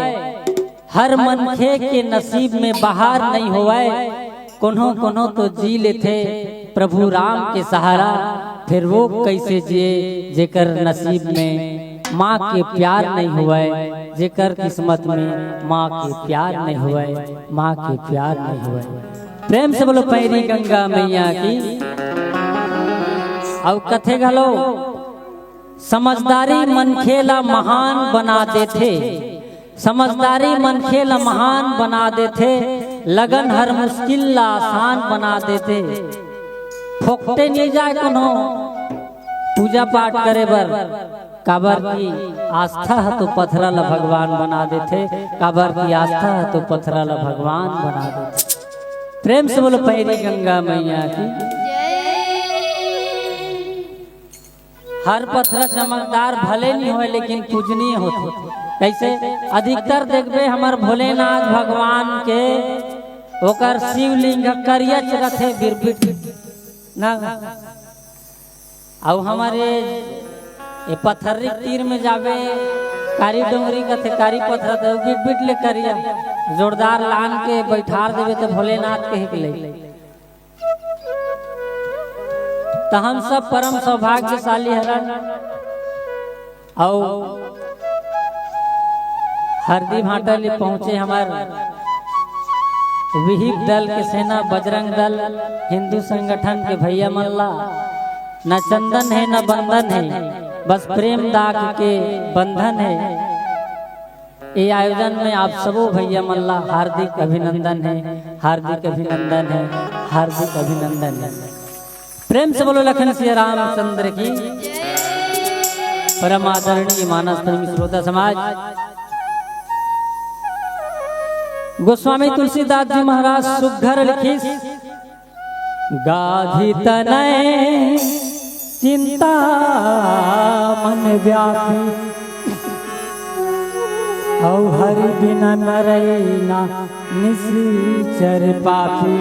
हर मनखे के नसीब में बहार नहीं होवाए। कोनो कोनो तो जी लेते प्रभु राम के सहारा, फिर वो कैसे जिए जेकर नसीब में माँ के प्यार नहीं हुआए, जेकर किस्मत में माँ के प्यार नहीं हुआए, माँ के प्यार नहीं हुआए। प्रेम से बोलो पैरी गंगा मैया की। और कथे घलो समझदारी मनखेला महान बना देते, समझदारी मनखेला महान बना देते, लगन हर मुश्किल ला आसान बना देते। फोकटे नहीं जाए कोनो पूजा पाठ करे बर, काबर की आस्था है तो पत्थरा ला भगवान बना देते, काबर की आस्था है तो पत्थरा ला भगवान बना देते। प्रेम से बोलो पैरी गंगा मैया की। हर पत्थर चमकदार भले नहीं हो लेकिन पूजनीय होते। कैसे अधिकतर देखबे हमार भोलेनाथ भगवान के ओकर शिवलिंग करिया रखे बिरबिट ना, और हमारे ये पत्थरी तीर में जावे कारी डोंगरी कथे कारी पत्थर तो बिट बिट ले करिया जोरदार लान के बैठार देवे तो भोलेनाथ के हिकले। तो हम सब परम सौभाग्यशाली हरन और हरदी भाटा ले पहुंचे हमार विहिप दल के सेना बजरंग दल हिंदू संगठन के भैया मल्ला। न चंदन है न बंधन है, बस प्रेम दाग के बंधन है। ये आयोजन में आप सबों भैया मल्ला हार्दिक अभिनंदन है, हार्दिक अभिनंदन है, हार्दिक अभिनंदन है। प्रेम से बोलो लखन सिया रामचंद्र की। परम आदरणीय मानस प्रेमी श्रोता समाज, गोस्वामी तुलसीदास जी महाराज सुघर लिखिस गाधी तनय चिंता मन व्यापी, औ हरि बिना नरैना निश्चर पापी।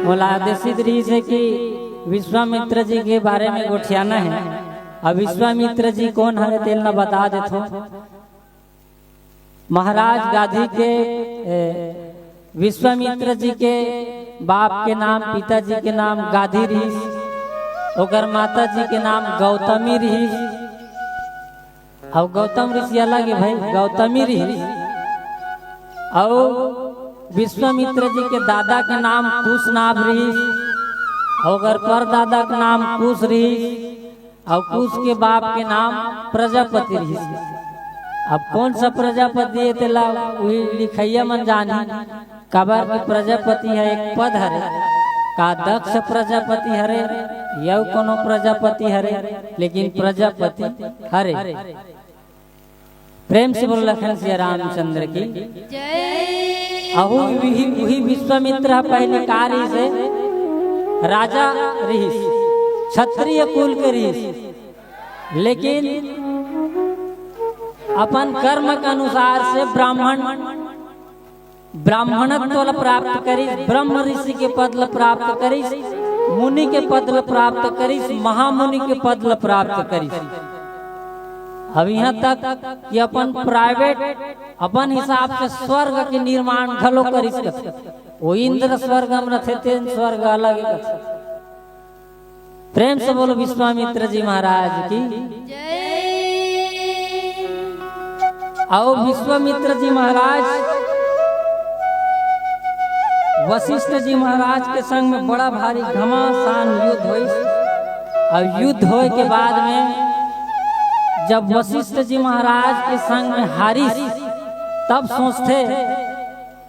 बोला देसी दृश्य से कि विश्वामित्र जी के बारे में गोठियाना है। अब विश्वामित्र जी कौन है तेल न बता देते। महाराज गाधी के विश्वामित्र जी के बाप के नाम पिताजी के नाम गाधी रही, ओकर माता जी के नाम गौतमी रही, और गौतम ऋषि अलग है भाई, गौतमी रही। और विश्वामित्र जी के दादा के नाम कुशनाभ रही, और परदादा के नाम कुश रही, और कुश के बाप के नाम प्रजापति रही। अब कौन सा प्रजापति है तेला वही लिखैया मन जानी, काबर की प्रजापति है एक पद हरे, का दक्ष प्रजापति हरे या कोनो प्रजापति हरे, लेकिन प्रजापति हरे। प्रेम से बोलो लखन सिया रामचंद्र की जय। अहु वही विश्वामित्र पहले कार्य से राजा रही, क्षत्रिय कुल के रही, लेकिन अपन कर्म के अनुसार से ब्राह्मणत्व प्राप्त करी, ब्रह्म ऋषि के पद प्राप्त करी, मुनि के पद प्राप्त करी, महामुनि के पद प्राप्त करी। अब यहाँ तक कि अपन प्राइवेट अपन हिसाब से स्वर्ग के निर्माण घलो करी। वो इंद्र स्वर्ग में रथे तेन स्वर्ग अलग है। प्रेम से बोलो विश्वामित्र जी महाराज की जय। आओ विश्वामित्र जी महाराज वशिष्ठ जी महाराज के संग में बड़ा भारी घमासान युद्ध हुई। और युद्ध होए के बाद में जब वशिष्ठ जी महाराज के संग में हारिस तब सोचते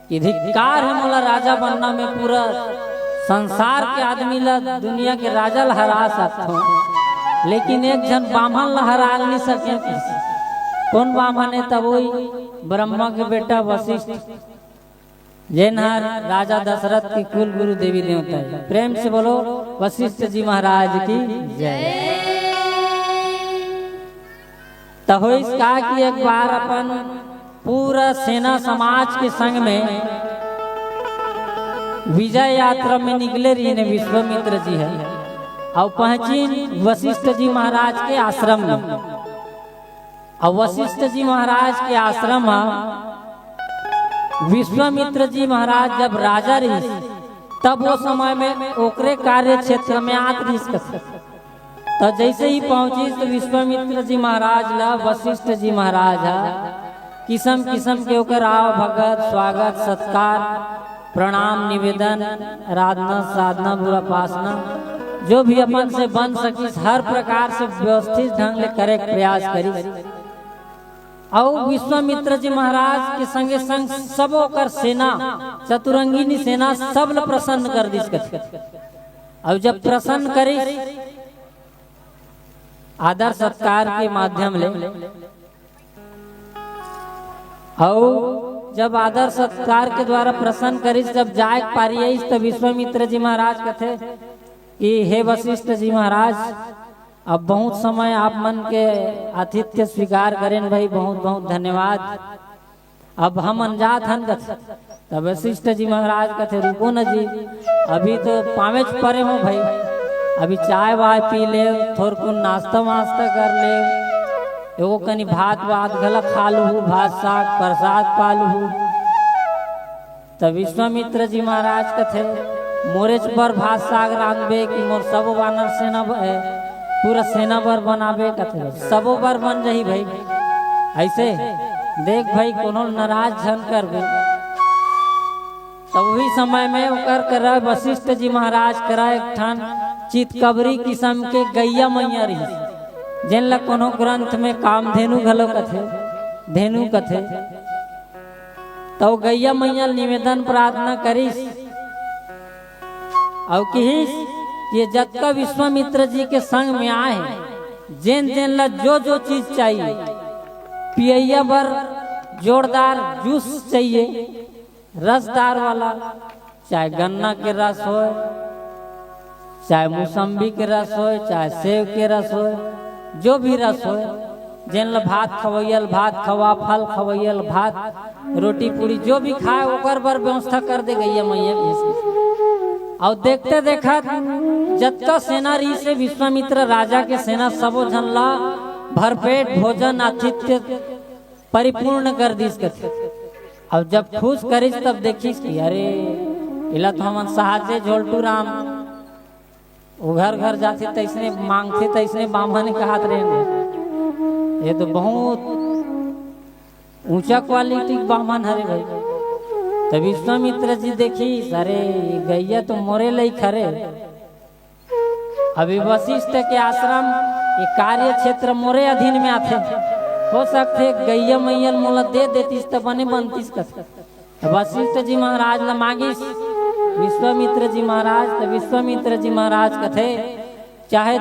कि धिक्कार है मोला राजा बनना में, पूरा संसार के आदमी ला दुनिया के राजा ला हरा सकता, लेकिन एक जन बामन ला हरा नहीं सके। कौन बामन है? तब वही ब्रह्मा के बेटा वशिष्ठ, जेनहर राजा दशरथ की कुल गुरु देवी देवता है। प्रेम से बोलो वशिष्ठ जी महाराज की जय। तो हो कहा कि एक बार अपन पूरा सेना समाज के संग में विजय यात्रा में निकले रही ने विश्वामित्र जी है, और पहुंची वशिष्ठ जी महाराज के आश्रम में। और वशिष्ठ जी महाराज के आश्रम में विश्वामित्र जी महाराज जब राजा रही, तब वो समय में ओकरे कार्य क्षेत्र में आत रही। तो जैसे ही पहुंची तो विश्वामित्र जी महाराज ला वशिष्ठ जी महाराज किस्म किस्म के ओकर आव भगत स्वागत सत्कार प्रणाम निवेदन आराधना साधना बुरा पासना जो भी अपन से बन सकी हर प्रकार से व्यवस्थित ढंग से करे प्रयास करी। और विश्वामित्र जी महाराज के संगे संग सब ओकर सेना चतुरंगिनी सेना सब ल प्रसन्न कर दी। और जब प्रसन्न करी आदर सत्कार के माध्यम ले, और जब आदर सत्कार के द्वारा प्रसन्न करी जब जाए पारी तो विश्वामित्र जी महाराज कहते कि हे वशिष्ठ जी महाराज, अब बहुत समय आप मन के आतिथ्य स्वीकार करें भाई, बहुत बहुत धन्यवाद। अब हम अनजात हन कथे। तब वशिष्ठ जी महाराज कहते रुको न जी, अभी तो पाँच परे हो भाई, अभी चाय वाय पी ले, थोड़ कुन नाश्ता वास्ता कर ले, एगो कनी भात वात गला खा लू, भात साग प्रसाद पालू। तब विश्वामित्र जी महाराज कहते मोरेच पर भात साग रांधबे कि मोर सब वानर सेना पूरा सेना बर बनाबे कथे, सबो बर बन रही भाई। ऐसे देख भाई कोनो नाराज झन करबे। तब वही समय में ओकर कर वशिष्ठ जी महाराज करा एक ठान चितकबरी किस्म के गैया मैया रही, जिन ला कोनो ग्रंथ में कामधेनु घलो कथे, धेनु कथे। तो गैया मैया निवेदन प्रार्थना करीस और कहिस ये जत्का विश्वामित्र जी के संग में आए, जेन जेन ला जो जो चीज चाहिए, पियैया बर जोरदार जूस चाहिए, रसदार वाला, चाहे गन्ना के रस हो, चाहे मौसम्बी के रस हो, चाहे सेब के रस हो, जो भी रस हो, जिन ला भात खवैयल भात खवा, फल खवैयल भात, रोटी पूरी जो भी खाए ओकर बर व्यवस्था कर दे गैया मैया। और देखते देखा जत्का सेना रही से विश्वामित्र राजा के सेना सबो झन ला भरपेट भोजन आतिथ्य परिपूर्ण कर दीस कथे। अब जब खुश करीस तब देखिस कि अरे इला तो हमन सहाजे झोलटू राम वो घर घर जाते तैसने मांगते तैसने बामन के हाथ रहे, ये तो बहुत ऊंचा क्वालिटी बामन हरे भाई। तो विश्वामित्र जी देखी अरे गैया तो मोरे लई खरे। अभी वशिष्ठ के आश्रम ये कार्य क्षेत्र मोरे अधीन में आते, हो सकते गैया मैयल मोला दे देतीस तो बने बनतीस कथे। वशिष्ठ जी महाराज ला मांगिस विश्वामित्र जी महाराज, तो विश्वामित्र जी महाराज कथे चाहे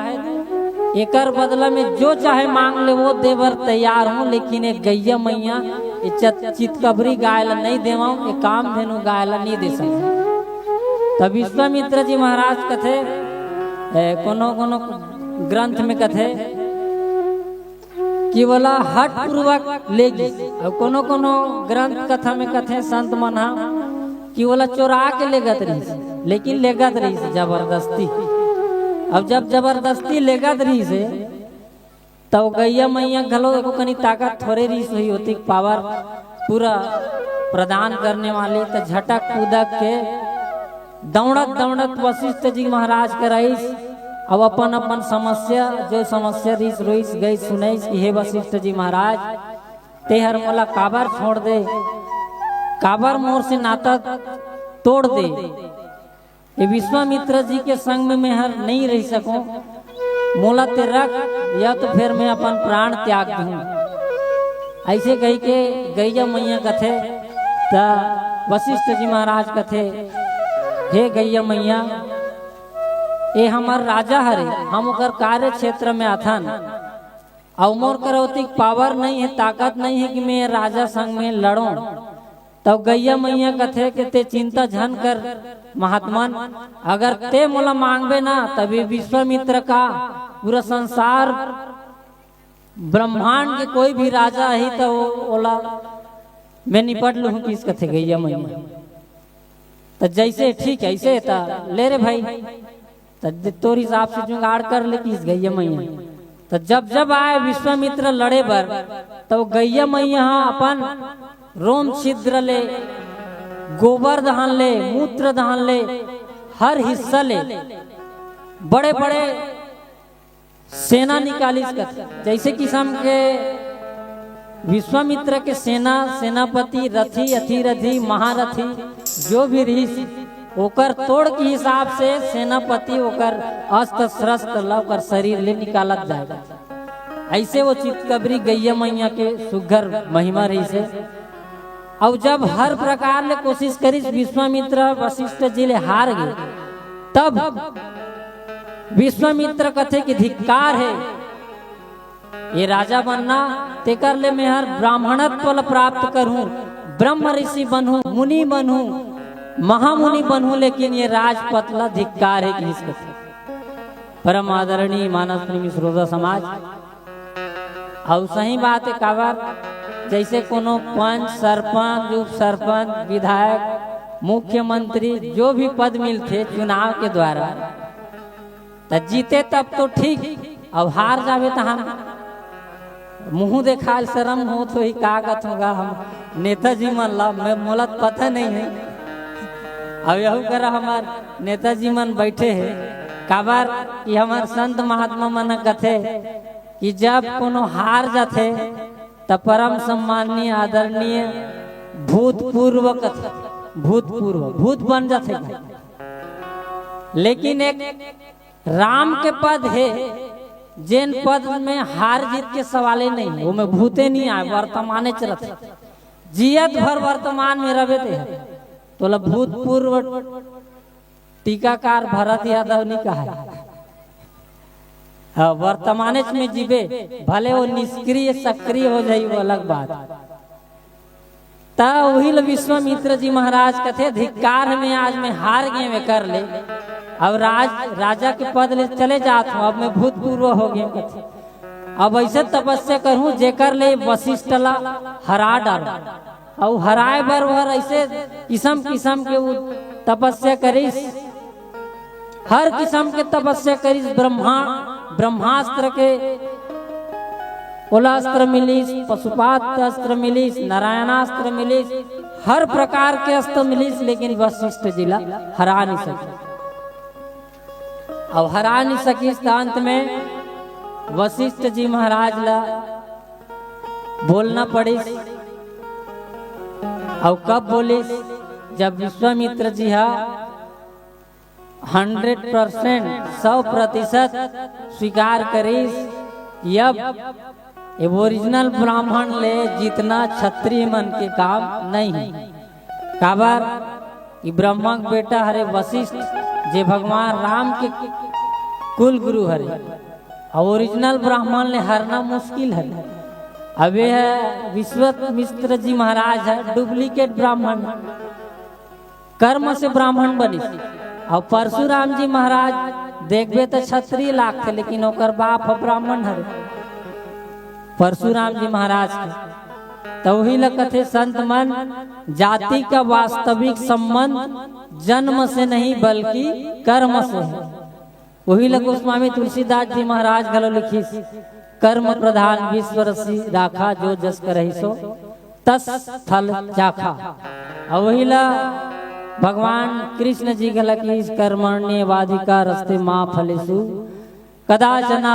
एकर बदला में जो चाहे मांग ले वो देवर तैयार हूँ, लेकिन एक गैया मैया चितकबरी गाय ला नहीं देवाऊं, एक काम धेनु गाय ला नहीं दे सकते। तब विश्वामित्र जी महाराज कथे कोनो कोनो ग्रंथ में कथे कि बोला हट पूर्वक लेगी, और कोनो कोनो ग्रंथ कथा में कथे संत मना कि बोला चोरा के लेगत रही, लेकिन लेगत रही जबरदस्ती। अब जब जबरदस्ती लेगत रही से तब गैया मैया घलो एको कनी ताकत थोड़े रही हुई होती, पावर पूरा प्रदान करने वाली। तो झटक कूदक के दौड़त दौड़त वशिष्ठ जी महाराज कराइस, अब अपन अपन समस्या जो समस्या रही रोइस गई सुनाइस कि हे वशिष्ठ जी महाराज तेहर मोला काबर छोड़ दे, काबर मोर से नाता तोड़ दे, ये विश्वामित्र जी के संग में मैं हर नहीं रह सकूं। मोला ते रख या तो फिर मैं अपन प्राण त्याग दूं। ऐसे कही के गैया मैया कथे ता वशिष्ठ जी महाराज कथे, हे गैया मैया ये हमार राजा हरे, हम ओकर कार्य क्षेत्र में आथन और मोर करौतिक पावर नहीं है, ताकत नहीं है कि मैं राजा संग में लड़ूं। तब गैया मैया कथे के ते चिंता झन कर महात्मन, अगर ते मोला मांगबे ना तभी विश्वामित्र का पूरा संसार ब्रह्मांड के कोई भी राजा ही तो ओला मैं निपट लूं किस कथे गैया मैया। तो जैसे ठीक है ऐसे था ले रे भाई, तो तोर हिसाब से जुगाड़ कर ले किस गैया मैया। तो जब जब आए विश्वामित्र लड़े बर तो गैया मैया अपन रोम छिद्र ले, गोबर दहन ले, मूत्र दहन ले, हर हिस्सा ले, बड़े बड़े सेना निकाली। जैसे किस्म के विश्वामित्र के सेना सेनापति रथी अथिरथी महारथी जो भी रही ओकर तोड़ के हिसाब से सेनापति ओकर अस्त्र शस्त्र लवकर शरीर ले निकालत जाएगा। ऐसे वो चितकबरी गैया मैया के सुघर महिमा रही से। और जब हर प्रकार ले कोशिश करी विश्वामित्र वशिष्ठ जी ले हार गए, तब विश्वामित्र कथे की धिक्कार है, ये राजा बनना तेकर ले मैं हर ब्राह्मणत्व प्राप्त करूं, ब्रह्म ऋषि बनूं, मुनि बनूं, महामुनि बनूं, लेकिन ये राजपतला धिक्कार है किस कथे। परम आदरणीय मानस प्रेमी श्रोता समाज, और सही बात है काबर जैसे कोनो पंच सरपंच उप सरपंच विधायक मुख्यमंत्री जो भी पद मिलते चुनाव के द्वारा, तो जीते तब तो ठीक, अब हार जावे तो हम मुंह देखा शर्म हो तो ही कागत होगा। हम नेताजी मन ला मैं मोला पता नहीं है, अब यही कर हमार नेताजी मन बैठे हैं काबर कि हमार संत महात्मा मन कथे कि जब कोनो हार जाते तब परम सम्माननीय आदरणीय भूतपूर्व भूत बन जाते। लेकिन एक राम के पद है जिन पद में हार जीत के सवाले नहीं है, वो में भूते नहीं आए, वर्तमाने चलते जियत भर वर्तमान में रहे थे। तो भूतपूर्व टीकाकार भरत यादव ने कहा वर्तमाने में जीवे भले वो निष्क्रिय सक्रिय हो जाए वो अलग बात। ता वही विश्वामित्र जी महाराज कथे धिक्कार में आज मैं हार गए में कर ले, अब राजा के पद ले चले जात हूँ, अब मैं भूतपूर्व हो गया कथे। अब ऐसे तपस्या करूं जेकर ले वशिष्ठ ला हरा डालो, और हराए बर वह ऐसे किस्म किस्म के तपस्या करीस, हर किस्म के तपस्या करीस। ब्रह्मास्त्र के ओलास्त्र मिलीस, पशुपात अस्त्र मिलीस, नारायणास्त्र मिलीस, हर प्रकार के अस्त्र मिलीस, लेकिन वशिष्ठ जिला हरा नहीं सके। अब हरा नहीं सकी अंत में वशिष्ठ जी महाराज ला बोलना पड़ी। और कब बोलिस? जब विश्वामित्र जी हा 100% 100% स्वीकार करीस, अब ओरिजिनल ब्राह्मण ले जितना क्षत्रिय मन के काम नहीं है। काबर कि ब्रह्मा के बेटा हरे वशिष्ठ जे भगवान राम के कुल गुरु हरे, और ओरिजिनल ब्राह्मण ले हरना मुश्किल है। अब यह है विश्वामित्र जी महाराज है डुप्लीकेट ब्राह्मण, कर्म से ब्राह्मण बनी। और परशुराम जी महाराज देखबे तो क्षत्रिय लाग थे, लेकिन ओकर बाप ब्राह्मण हरे परशुराम जी महाराज के। तो वही कथे संत मन जाति का वास्तविक संबंध जन्म से नहीं बल्कि कर्म से है। वही गोस्वामी तुलसीदास जी महाराज गलो लिखी, कर्म प्रधान विश्व रसी राखा, जो जस करहि सो तस फल चाखा। और वही भगवान कृष्ण जी गला की कर्मण्य वाधिका रस्ते माँ फलेसु कदाचना,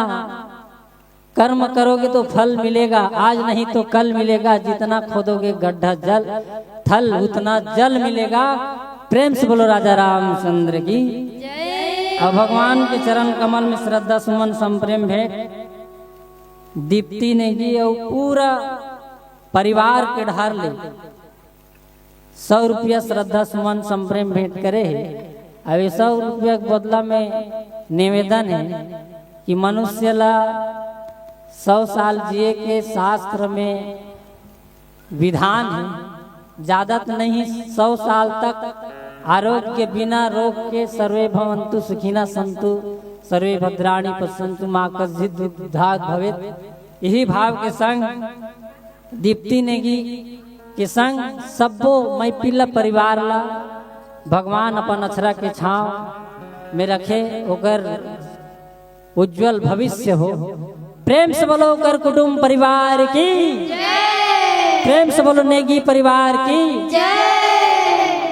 कर्म करोगे तो फल मिलेगा, आज नहीं तो कल मिलेगा, जितना खोदोगे गड्ढा जल थल उतना जल मिलेगा। प्रेम से बोलो राजा रामचंद्र की जय। और भगवान के चरण कमल में श्रद्धा सुमन संप्रेम भेंट दीप्ति नेगी और पूरा परिवार के ढार ले 100 रुपया श्रद्धा सुमन संप्रेम भेंट करे है। अब 100 रुपया के बदला में निवेदन है कि मनुष्य ला 100 साल जिए के शास्त्र में विधान है, ज्यादा तो नहीं 100 साल तक आरोग्य के बिना रोग के सर्वे भवन्तु सुखिना संतु सर्वे भद्राणि पश्यन्तु मां कश्चित् दुःखभाग् भवेत्। यही भाव के संग दीप्ति नेगी के संग सबो मैं पिल्ला परिवार ला भगवान अपन अछरा के छांव में रखे, ओकर उज्जवल भविष्य हो। प्रेम से बोलो कर कुटुंब परिवार की, प्रेम से बोलो नेगी परिवार की।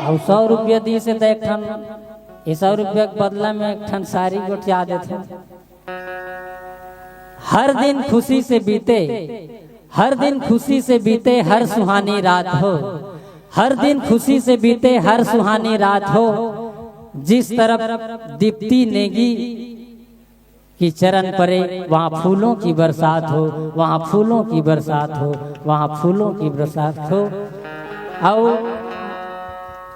और 100 रुपया दी से तो एक ठन 100 रुपया के बदला में एक ठन सारी गोटिया देते। हर दिन खुशी से बीते, हर दिन खुशी से बीते हर सुहानी रात हो, हर दिन खुशी से बीते हर सुहानी रात हो। जिस तरफ दीप्ति नेगी की चरण परे वहाँ फूलों की बरसात हो, वहाँ फूलों की बरसात हो, वहाँ फूलों की बरसात हो। और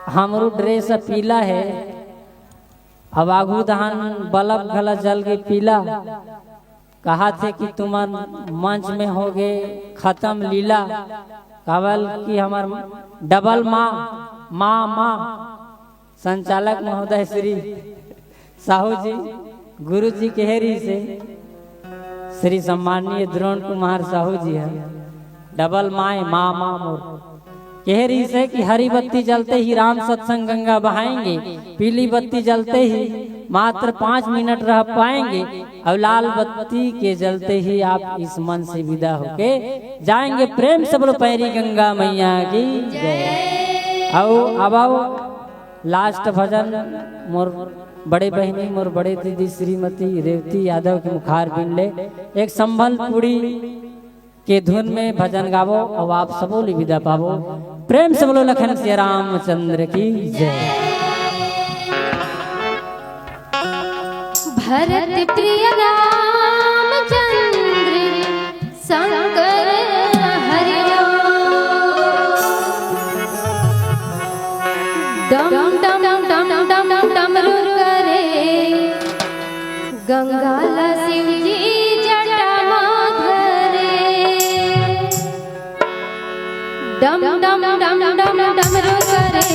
हमरो ड्रेस पीला है, अब आगू दहान बल्ब गला जल गई पीला। कहा थे कि तुम मंच में हो गए खत्म लीला, कावल कि हमार डबल माँ संचालक महोदय श्री साहू जी गुरु जी के हेरी से श्री सम्माननीय द्रोण कुमार साहू जी है। डबल माँ मोर केहरी से कि हरी बत्ती जलते ही राम सत्संग गंगा बहाएंगे, पीली बत्ती जलते ही मात्र 5 मिनट रह पाएंगे, और लाल बत्ती के जलते ही आप इस मन से विदा होके जाएंगे। प्रेम से बोलो पैरी गंगा मैया की जय। अब आओ लास्ट भजन मोर बड़े बहनी मोर बड़े दीदी श्रीमती रेवती यादव के मुखार बिन ले एक संबलपुरी के धुन में भजन गावो और आप सबो ले विदा पावो। प्रेम से बोलो लखन सिया रामचंद्र की जय। भरत प्रिय रामचंद्र शंकर हरिओ डम डम डम डम डम डमरू करे गंगाला शिव जी डम डम डम डम डमरू करे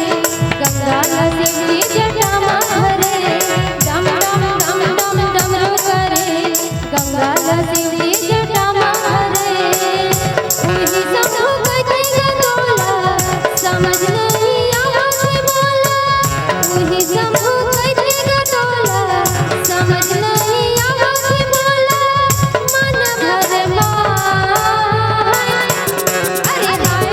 गंगाला शिव जी जटा मारे। डम डम डम डम डमरू करे गंगाला शिव जी जटा मारे। उन्हीं सबको कहेगा तोला समझ नहीं आवाज बोला, उन्हीं सबको कहेगा तोला समझ नहीं आवाज बोला। मन भर माय अरे हाय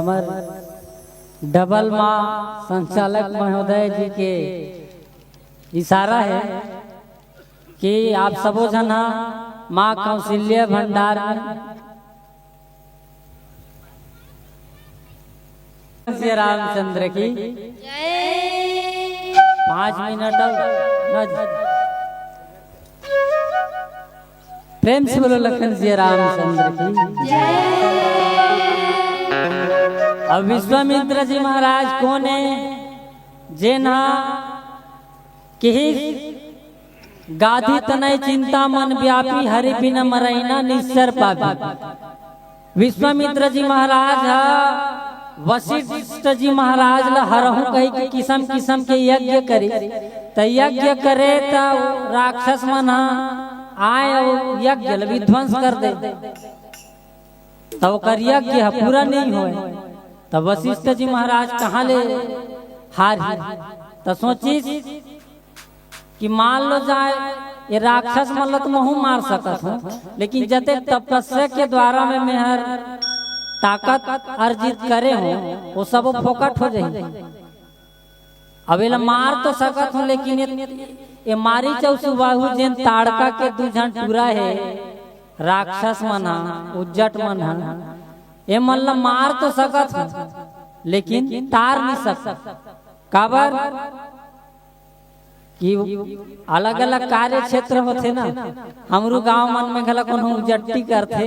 हमार डबल माँ संचालक महोदय जी के इशारा है कि आप सबो जना माँ कौशल्या भंडार में श्री रामचंद्र की 5 मिनट प्रेम से बोलो लखन श्री रामचंद्र की। अब विश्वामित्र जी महाराज कौन है जेना कि गाधी तनय चिंता मन व्यापी हरि बिन मरैना निश्चर पापी। विश्वामित्र जी महाराज वशिष्ठ जी महाराज ला हरहु कही कि किस्म किस्म के यज्ञ करे त यज्ञ करे त राक्षस मन आए और यज्ञ विध्वंस कर दे तब कर यज्ञ पूरा नहीं होए। तब वशिष्ठ जी महाराज कहाँ ले हार तो सोचिस कि मान लो जाए ये राक्षस मन तो महू मार सकत हूँ, लेकिन जते तपस्या के द्वारा में मेहर ताकत अर्जित करे हो वो सब फोकट हो जाए। अब ये मार तो सकत हूँ, लेकिन ये मारी चौसु बाहु जेन ताड़का के दू जन टूरा है राक्षस मना उज्जट मना ये मन मार तो सकत हूँ, लेकिन तार नहीं सकत। काबर कि अलग अलग कार्य क्षेत्र होते ना, हमरू गांव मन में गला कोनो उजट्टी करते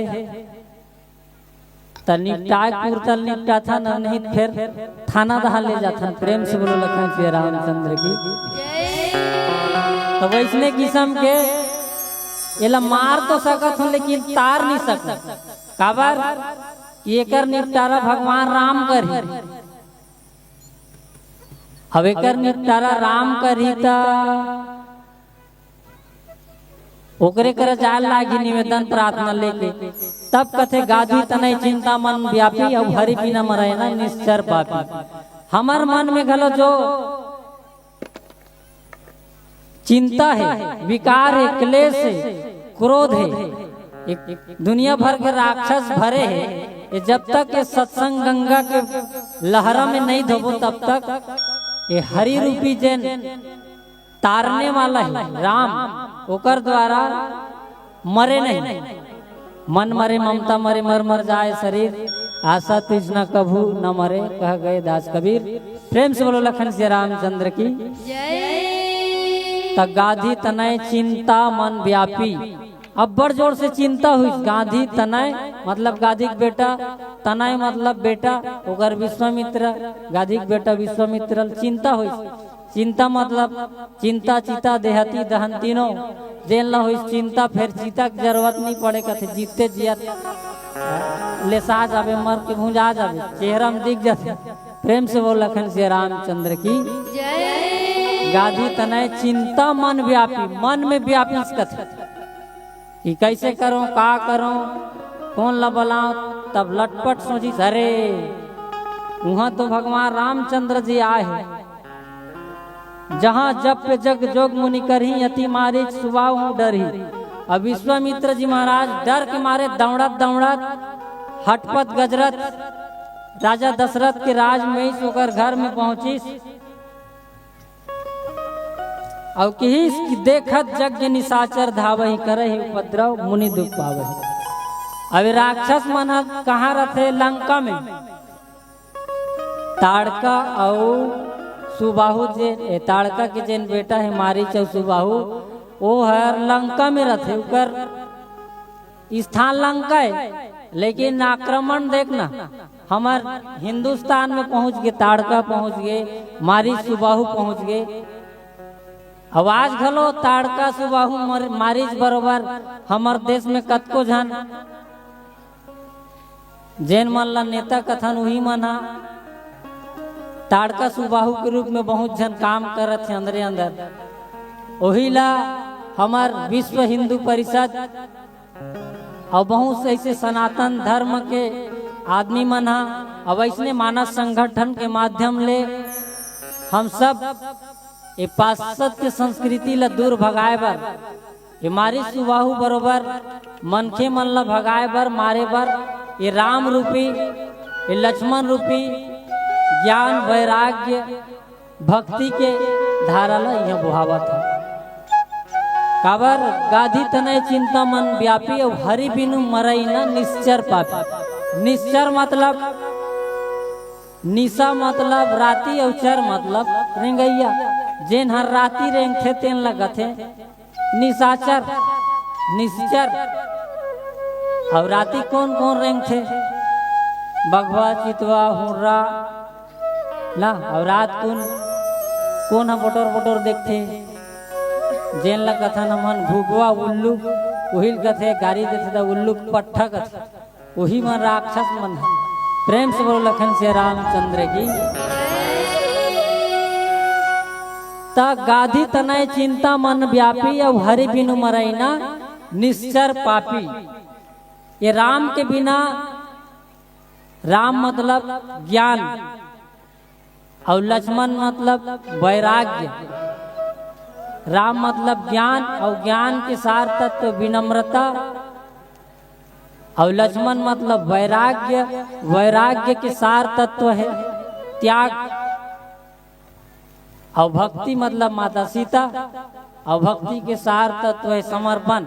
त निपटाए कुर्तल निपटा था न नहीं फिर थाना दहा ले जाता। प्रेम से बोलो लखन श्री रामचंद्र की। तो वैसने किस्म के एला मार तो सकत हूँ, लेकिन तार नहीं सकत। काबर कि एकर निपटारा भगवान राम करी। अब एकर निपटारा राम करी ता ओकरे कर जाल लागी निवेदन प्रार्थना लेके तब कथे गाधी तनय चिंता मन व्यापी और हरि बिना मरैना निश्चर पापी। हमार मन में घलो जो चिंता है, विकार है, क्लेश है, क्रोध है, दुनिया भर के राक्षस भरे है, ये जब तक ये सत्संग गंगा के लहरा में नहीं धोबो तब तक ये हरि रूपी जैन तारने वाला है राम ओकर द्वारा मरे नहीं। मन मरे ममता मरे मर मर जाए शरीर, आशा तृष्णा कभू न मरे कह गए दास कबीर। प्रेम से बोलो लखन श्री रामचंद्र की। तब गाधी तनय चिंता मन व्यापी। अब बड़ जोर से चिंता हुई। गाधी तनय मतलब गाधी के बेटा, तनय मतलब बेटा, ओकर विश्वामित्र गाधी के बेटा विश्वामित्र चिंता हुई। चिंता मतलब चिंता चिता देहती दहन तीनों जेल ला हुई चिंता, फिर चिता की जरूरत नहीं पड़े कथे जीते जियत लेसा जावे मर के भूंजा जावे चेहरा में दिख जाते। प्रेम से बोल लखन श्री रामचंद्र की। गाधी तनय चिंता मन व्यापी, मन में व्यापी कथे कि कैसे करूं का करूं कौन ला बुलाऊं। तब लटपट सोची अरे वहां तो भगवान रामचंद्र जी आए हैं, जहाँ जप पे जग जोग मुनि करही अति मारे सुबाहु डरही। अब विश्वामित्र जी महाराज डर के मारे दौड़त दौड़त हटपट गजरत राजा दशरथ के राज में होकर घर में पहुंची। अब कि देखत यज्ञ निशाचर धावही करहि उपद्रव मुनि दुख पावही। अब राक्षस मन कहाँ रहते लंका में, ताड़का और सुबाहु जे ताड़का के जेन बेटा है मारीच और सुबाहु वो हर लंका में रहते। उकर स्थान लंका है, लेकिन आक्रमण देखना हमार हिंदुस्तान में पहुंच गए, ताड़का पहुंच गए, मारीच सुबाहु पहुंच गए। आवाज घलो ताड़का सुबाहु मारीच बरोबर हमार देश में कतको जन जैन मन ला नेता कथन वही मना ताड़का सुबाहु के रूप में बहुत जन काम करत है अंदरे अंदर। वही ला हमार विश्व हिंदू परिषद और बहुत से ऐसे सनातन धर्म के आदमी मन अब ऐसने मानस संगठन के माध्यम ले हम सब ये पाश्चात्य संस्कृति ला दूर भगाए बर, ये मारी सुबाहु बरोबर मनखे मन ला भगाए बर मारे बर ये राम रूपी ये लक्ष्मण रूपी ज्ञान वैराग्य भक्ति के धारा ला यह बुहावत है। काबर गाधी तनय चिंता मन व्यापी और हरि बिनु मरई न निश्चर पापी। निश्चर मतलब निशा मतलब राती और चर मतलब रेंगैया। जेन हर राती रेंगथे तेन लगथे निशाचर निश्चर। और राती कौन कौन रेंगथे? बघवा चितवा हुर्रा ला। और रात कौन हम बटोर बटोर देखथे? जेन ला कथन हमन भूगवा उल्लू वही कथे गाड़ी देथे ता उल्लू पट्ठा कथे वही मन राक्षस मन है। प्रेम से बोलो लखन से रामचंद्र की। ता गाधी तनय चिंता मन व्यापी और हरि बिनु मरैना निश्चर पापी। ये राम के बिना, राम मतलब ज्ञान और लक्ष्मण मतलब वैराग्य। राम मतलब ज्ञान और ज्ञान के सार तत्व विनम्रता। और लक्ष्मण मतलब वैराग्य, वैराग्य के सार तत्व है त्याग। और भक्ति मतलब माता सीता। और भक्ति के सार तत्व है समर्पण,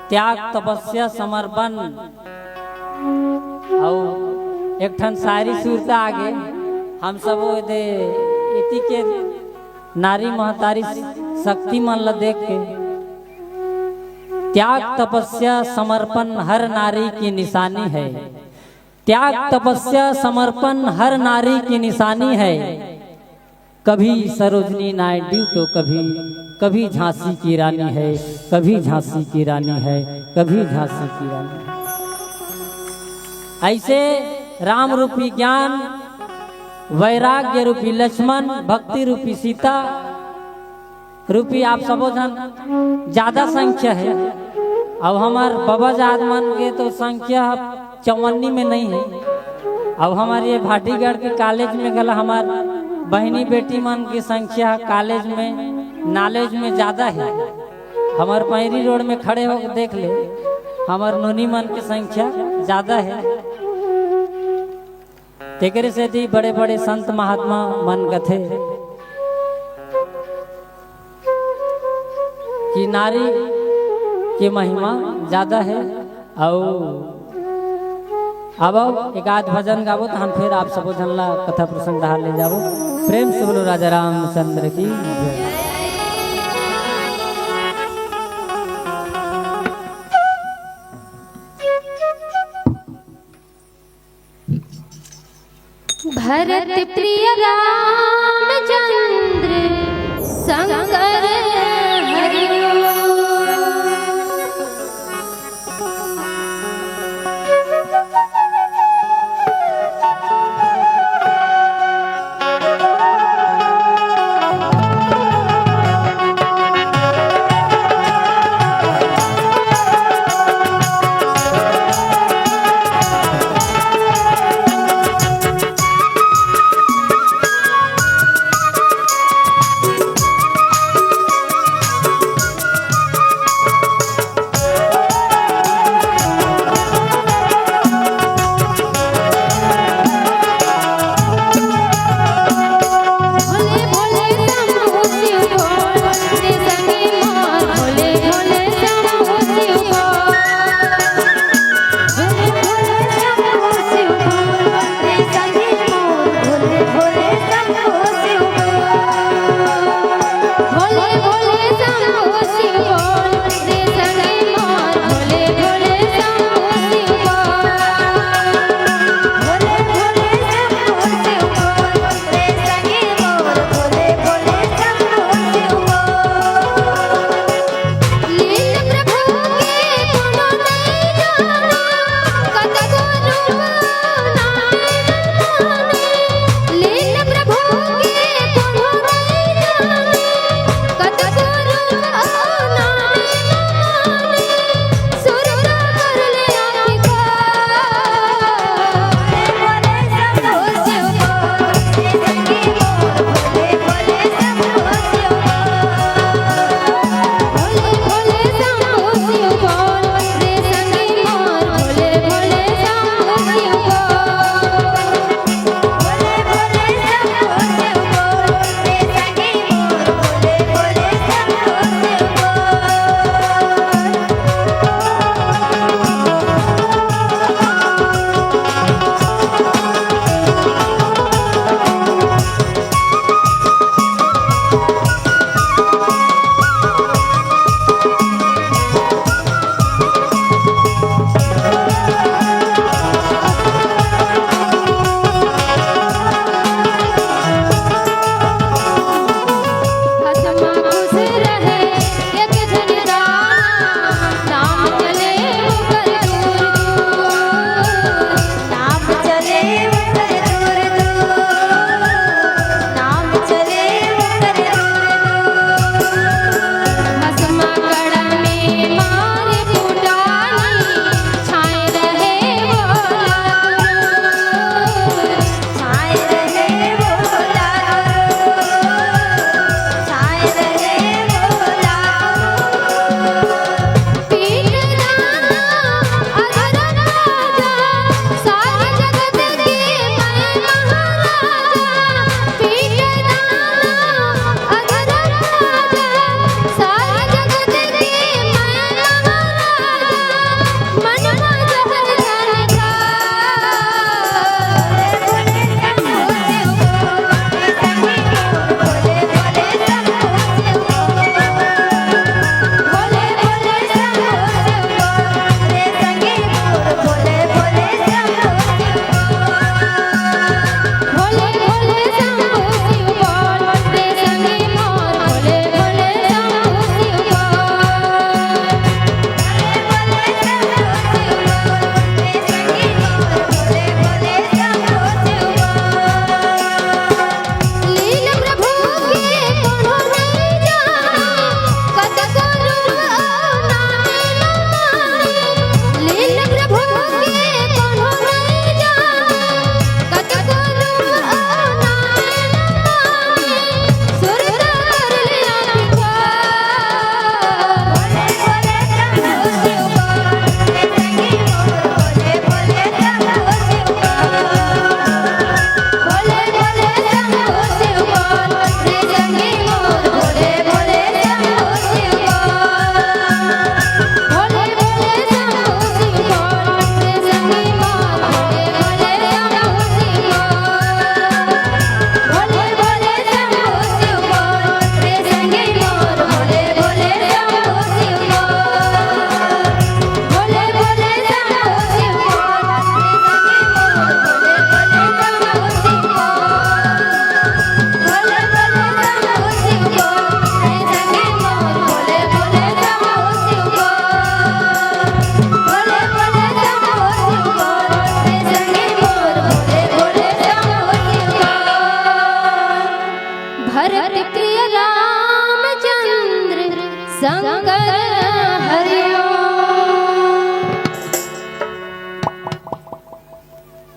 त्याग, तपस्या, समर्पण। और एक ठन सारी सूरता आगे हम सब दे इति के नारी महतारी शक्ति मन ला देख के त्याग तपस्या समर्पण हर नारी की निशानी है। त्याग तपस्या समर्पण हर नारी की निशानी है। कभी सरोजनी नायडू तो कभी झांसी की रानी है, कभी झांसी की रानी है, कभी झांसी की रानी है। ऐसे राम रूपी ज्ञान, वैराग्य रूपी लक्ष्मण, भक्ति रूपी सीता रूपी आप सबो जन ज्यादा संख्या है। अब हमार बाबा जात मन के तो संख्या 54 में नहीं है। अब हमारे ये भाटीगढ़ के कॉलेज में गला हमार बहनी बेटी मन की संख्या कॉलेज में नॉलेज में ज्यादा है। हमार पैरी रोड में खड़े होकर देख ले, हमार नोनी मन की संख्या ज्यादा है। तेकरे से थी बड़े बड़े संत महात्मा मन कथे कि नारी की महिमा ज्यादा है। और अब एक आध भजन गावो तो हम फिर आप सबो झनला कथा प्रसंग दहार ले जावो। प्रेम से बोलो राजा रामचंद्र की जय। भरत प्रिय रामचंद्र शंकर हरि। प्रभु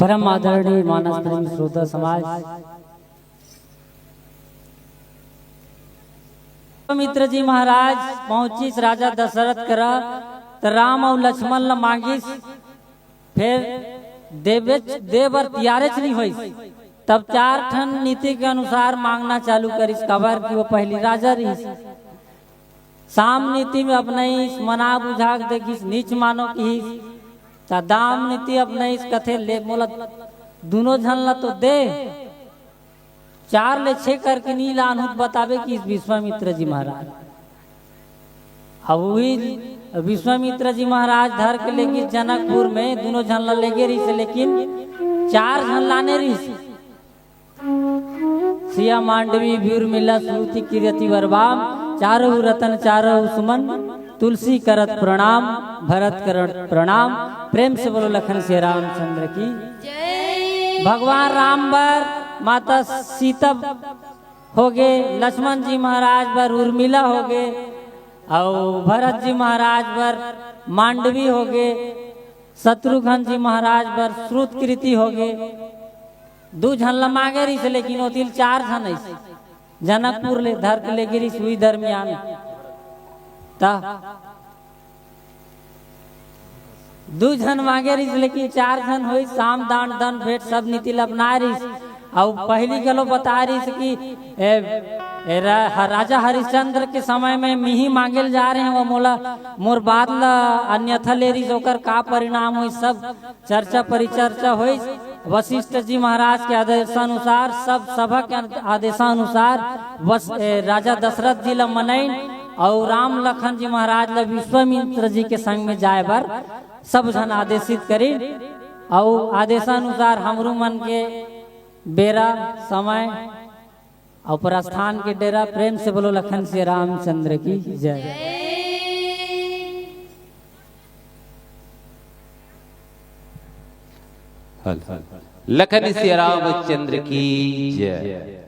परम आदरणीय मानस प्रेमी श्रोता समाज, मित्र जी महाराज पहुंचिस राजा दशरथ करा तो राम और लक्ष्मण ल मांगिस, फिर देवर तियारे नहीं हुई, तब 4 ठन नीति के अनुसार मांगना चालू करिस। खबर कि वो पहली राजा रही, साम नीति में अपनाइस, मना बुझा देखिस, नीच मानो की दाम नीति अपनाइस, कथे ले मोला दोनों झन ला तो दे, 4 ले 6 करके नील अनहुत बतावे कि विश्वामित्र जी महाराज। अब वही विश्वामित्र जी महाराज धर के लेके जनकपुर में दोनों झन ला लेगे रही से, लेकिन 4 झन लाने रही। सिया मांडवी व्यूर मिला श्रुति कीर्ति वरवाम, चारों रतन चारों सुमन, तुलसी करत प्रणाम, भरत करत प्रणाम। प्रेम से बोलो लखन से रामचंद्र की जय। भगवान राम बर माता सीता हो गए, लक्ष्मण जी महाराज बर उर्मिला हो गए, और भरत जी महाराज बर मांडवी हो गए, शत्रुघ्न जी महाराज बर श्रुतकृति हो गए। 2 झन ला मांगे रही, लेकिन ओतिल 4 झन ऐसे जनकपुर ले धर के ले गिरी सुई दरमियान। 2 झन मांगे रही, लेकिन 4 झन हुई। साम दान दन भेंट सब नीति अपना रही, और पहली गलो बता रही कि राजा हरिश्चंद्र के समय में मिही मांगेल जा रहे हैं, वो मोला मोर बात ला अन्यथा ले रही, ओकर का परिणाम हुई सब चर्चा परिचर्चा हुई। वशिष्ठ जी महाराज के आदेशानुसार, सब सभा के आदेशानुसार राजा दशरथ जी ला मनइन, और राम लखन जी महाराज ला विश्वामित्र जी के संग में जाए बर सब जन आदेशित करी, और आदेशानुसार हमरू मन के बेरा समय और प्रस्थान के डेरा। प्रेम से बोलो लखन से रामचंद्र की जय। लखन से रामचंद्र की जय।